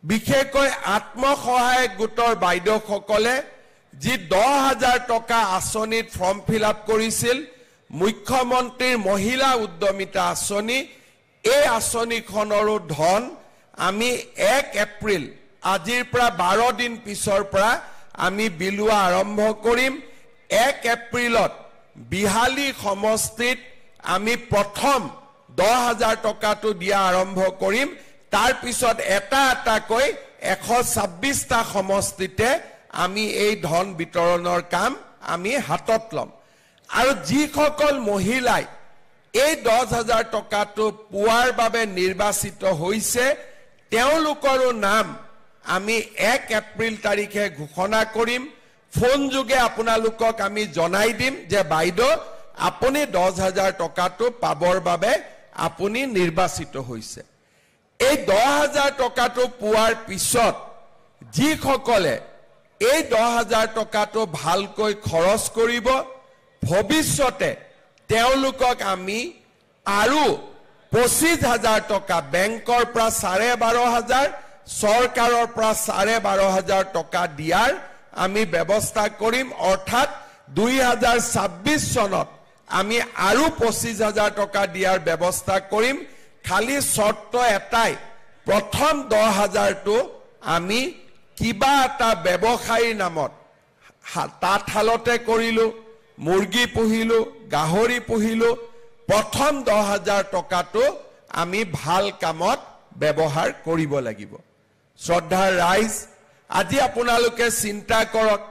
বিশেষকৈ আত্মসহায়ক গোটৰ বাইদেউসকলে যি 10,000 টকা আঁচনিত ফৰ্ম ফিল আপ কৰিছিল মুখ্যমন্ত্ৰীৰ মহিলা উদ্যমিতা আঁচনি এই আঁচনিখনৰো ধন আমি 1 এপ্ৰিল আজিৰ পৰা 12 দিন পিছৰ পৰা আমি বিলোৱা আৰম্ভ কৰিম 1 এপ্ৰিলত বিহালী সমষ্টিত আমি প্ৰথম 10,000 টকাটো দিয়া আৰম্ভ কৰিম তাৰ পিছত এটা এটাকৈ 126টা সমষ্টিতে আমি এই ধন বিতৰণৰ কাম আমি হাতত লম আৰু যিসকল মহিলাই এই 10,000 টকাটো পোৱাৰ বাবে নিৰ্বাচিত হৈছে তেওঁলোকৰো নাম আমি 1 এপ্ৰিল তাৰিখে ঘোষণা কৰিম ফোন যোগে আপোনালোকক আমি জনাই দিম যে বাইদেউ আপুনি 10,000 টকাটো পাবৰ বাবে আপুনি নিৰ্বাচিত হৈছে এই 10,000 টকাটো পোৱাৰ পিছত যিসকলে এই 10,000 টকাটো ভালকৈ খৰচ কৰিব ভৱিষ্যতে তেওঁলোকক আমি আৰু 25,000 টকা বেংকৰ পৰা 12,500 চৰকাৰৰ পৰা 12,500 টকা দিয়াৰ আমি ব্যৱস্থা কৰিম অৰ্থাৎ 2026 চনত আমি আৰু 25,000 টকা দিয়াৰ ব্যৱস্থা কৰিম খালি শৰ্ত এটাই প্ৰথম 10,000টো আমি কিবা এটা ব্যৱসায়ীৰ নামত তাঁতশালতে কৰিলো মুৰ্গী পুহিলো গাহৰি পুহিলো প্ৰথম 10,000 টকাটো আমি ভাল কামত ব্যৱহাৰ কৰিব লাগিব শ্ৰদ্ধাৰ ৰাইজ আজি আপোনালোকে চিন্তা কৰক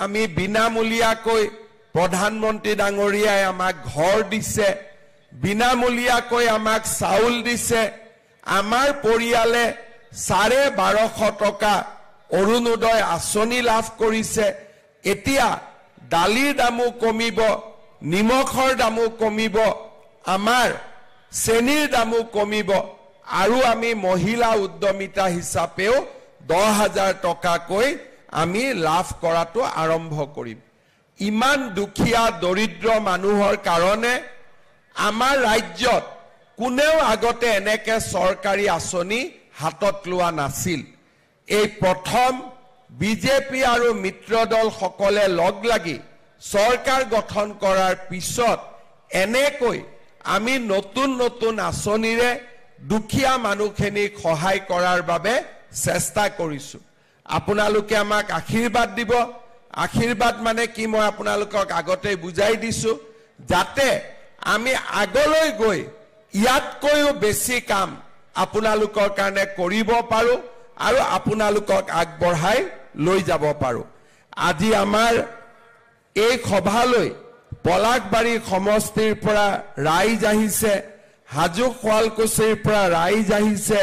আমি বিনামূলীয়াকৈ প্ৰধানমন্ত্ৰী ডাঙৰীয়াই আমাক ঘৰ দিছে বিনামূলীয়াকৈ আমাক চাউল দিছে আমাৰ পৰিয়ালে 1250 টকা অৰুণোদয় আঁচনি লাভ কৰিছে এতিয়া দালিৰ দামো কমিব নিমখৰ দামো কমিব আমাৰ চেনিৰ দামো কমিব আৰু আমি মহিলা উদ্যমিতা হিচাপেও 10,000 টকাকৈ আমি লাভ কৰাটো আৰম্ভ কৰিম ইমান দুখীয়া দৰিদ্ৰ মানুহৰ কাৰণে আমাৰ ৰাজ্যত কোনেও আগতে এনেকে চৰকাৰী আঁচনি হাতত লোৱা নাছিল এই প্ৰথম বিজেপি আৰু মিত্ৰ দল সকলে লগ লাগি চৰকাৰ গঠন কৰাৰ পিছত এনেকৈ আমি নতুন নতুন আঁচনিৰে দুখীয়া মানুহখিনিক সহায় কৰাৰ বাবে চেষ্টা কৰিছো আপোনালোকে আমাক আশীৰ্বাদ দিব আশীৰ্বাদ মানে কি মই আপোনালোকক আগতে বুজাই দিছো যাতে আমি আগলৈ গৈ ইয়াতকৈও বেছি কাম আপোনালোকৰ কাৰণে কৰিব পাৰো আৰু আপোনালোকক আগবঢ়াই লৈ যাব পাৰো আজি আমাৰ এই সভালৈ পলাকবাৰী সমষ্টিৰ পৰা ৰাইজ আহিছে হাজু শুৱালকুছিৰ পৰা ৰাইজ আহিছে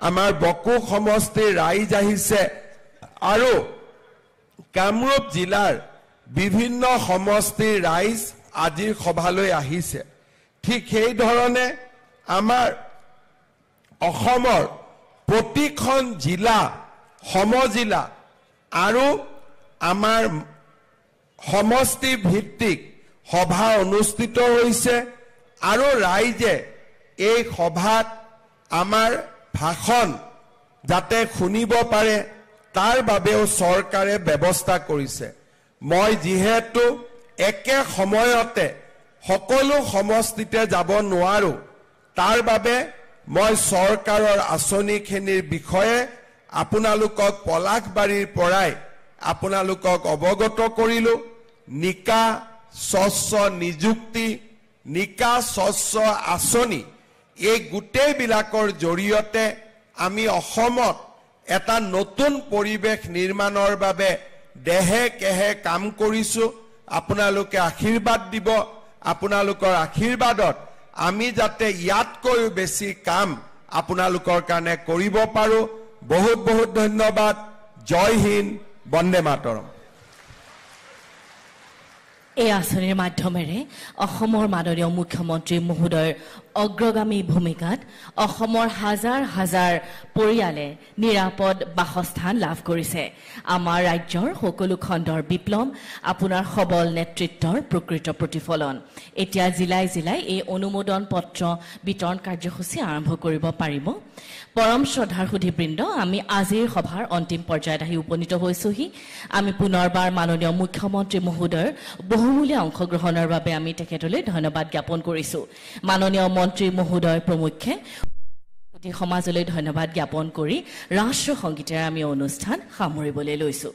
আমাৰ বকু সমষ্টিৰ ৰাইজ আহিছে আৰু কামৰূপ জিলাৰ বিভিন্ন সমষ্টিৰ ৰাইজ আজিৰ সভালৈ আহিছে ঠিক সেই ধৰণে আমাৰ অসমৰ প্ৰতিখন জিলা সমজিলা আৰু আমাৰ সমষ্টি ভিত্তিক সভা অনুষ্ঠিত হৈছে আৰু ৰাইজে এই সভাত আমাৰ ভাষণ যাতে শুনিব পাৰে তাৰ বাবেও চৰকাৰে ব্যৱস্থা কৰিছে মই যিহেতু একে সময়তে সকলো সমষ্টিতে যাব নোৱাৰো তাৰ বাবে মই চৰকাৰৰ আঁচনিখিনিৰ বিষয়ে আপোনালোকক পলাশবাৰীৰ পৰাই আপোনালোকক অৱগত কৰিলো নিকা স্বচ্ছ নিযুক্তি নিকা স্বচ্ছ আঁচনি এই গোটেইবিলাকৰ জৰিয়তে আমি অসমত এটা নতুন পৰিৱেশ নিৰ্মাণৰ বাবে দেহে কেহে কাম কৰিছো আপোনালোকে আশীৰ্বাদ দিব আপোনালোকৰ আশীৰ্বাদত আমি যাতে ইয়াতকৈ বেছি কাম আপোনালোকৰ কাৰণে কৰিব পাৰো বহুত বহুত ধন্যবাদ জয় হিন্দ বন্দে মাতৰম এই আঁচনিৰ মাধ্যমেৰে অসমৰ মাননীয় মুখ্যমন্ত্ৰী মহোদয়ৰ অগ্ৰগামী ভূমিকাত অসমৰ হাজাৰ হাজাৰ পৰিয়ালে নিৰাপদ বাসস্থান লাভ কৰিছে আমাৰ ৰাজ্যৰ সকলো খণ্ডৰ বিপ্লৱ আপোনাৰ সবল নেতৃত্বৰ প্ৰকৃত প্ৰতিফলন এতিয়া জিলাই জিলাই এই অনুমোদন পত্ৰ বিতৰণ কাৰ্যসূচী আৰম্ভ কৰিব পাৰিব পৰম শ্ৰদ্ধাৰ সুধীবৃন্দ আমি আজিৰ সভাৰ অন্তিম পৰ্যায়ত আহি উপনীত হৈছোহি আমি পুনৰবাৰ মাননীয় মুখ্যমন্ত্ৰী মহোদয়ৰ বহুমূলীয়া অংশগ্ৰহণৰ বাবে আমি তেখেতলৈ ধন্যবাদ জ্ঞাপন কৰিছো মাননীয় মন্ত্ৰী মহোদয় প্ৰমুখ্যে সমাজলৈ ধন্যবাদ জ্ঞাপন কৰি ৰাষ্ট্ৰ সংগীতেৰে আমি অনুষ্ঠান সামৰিবলৈ লৈছো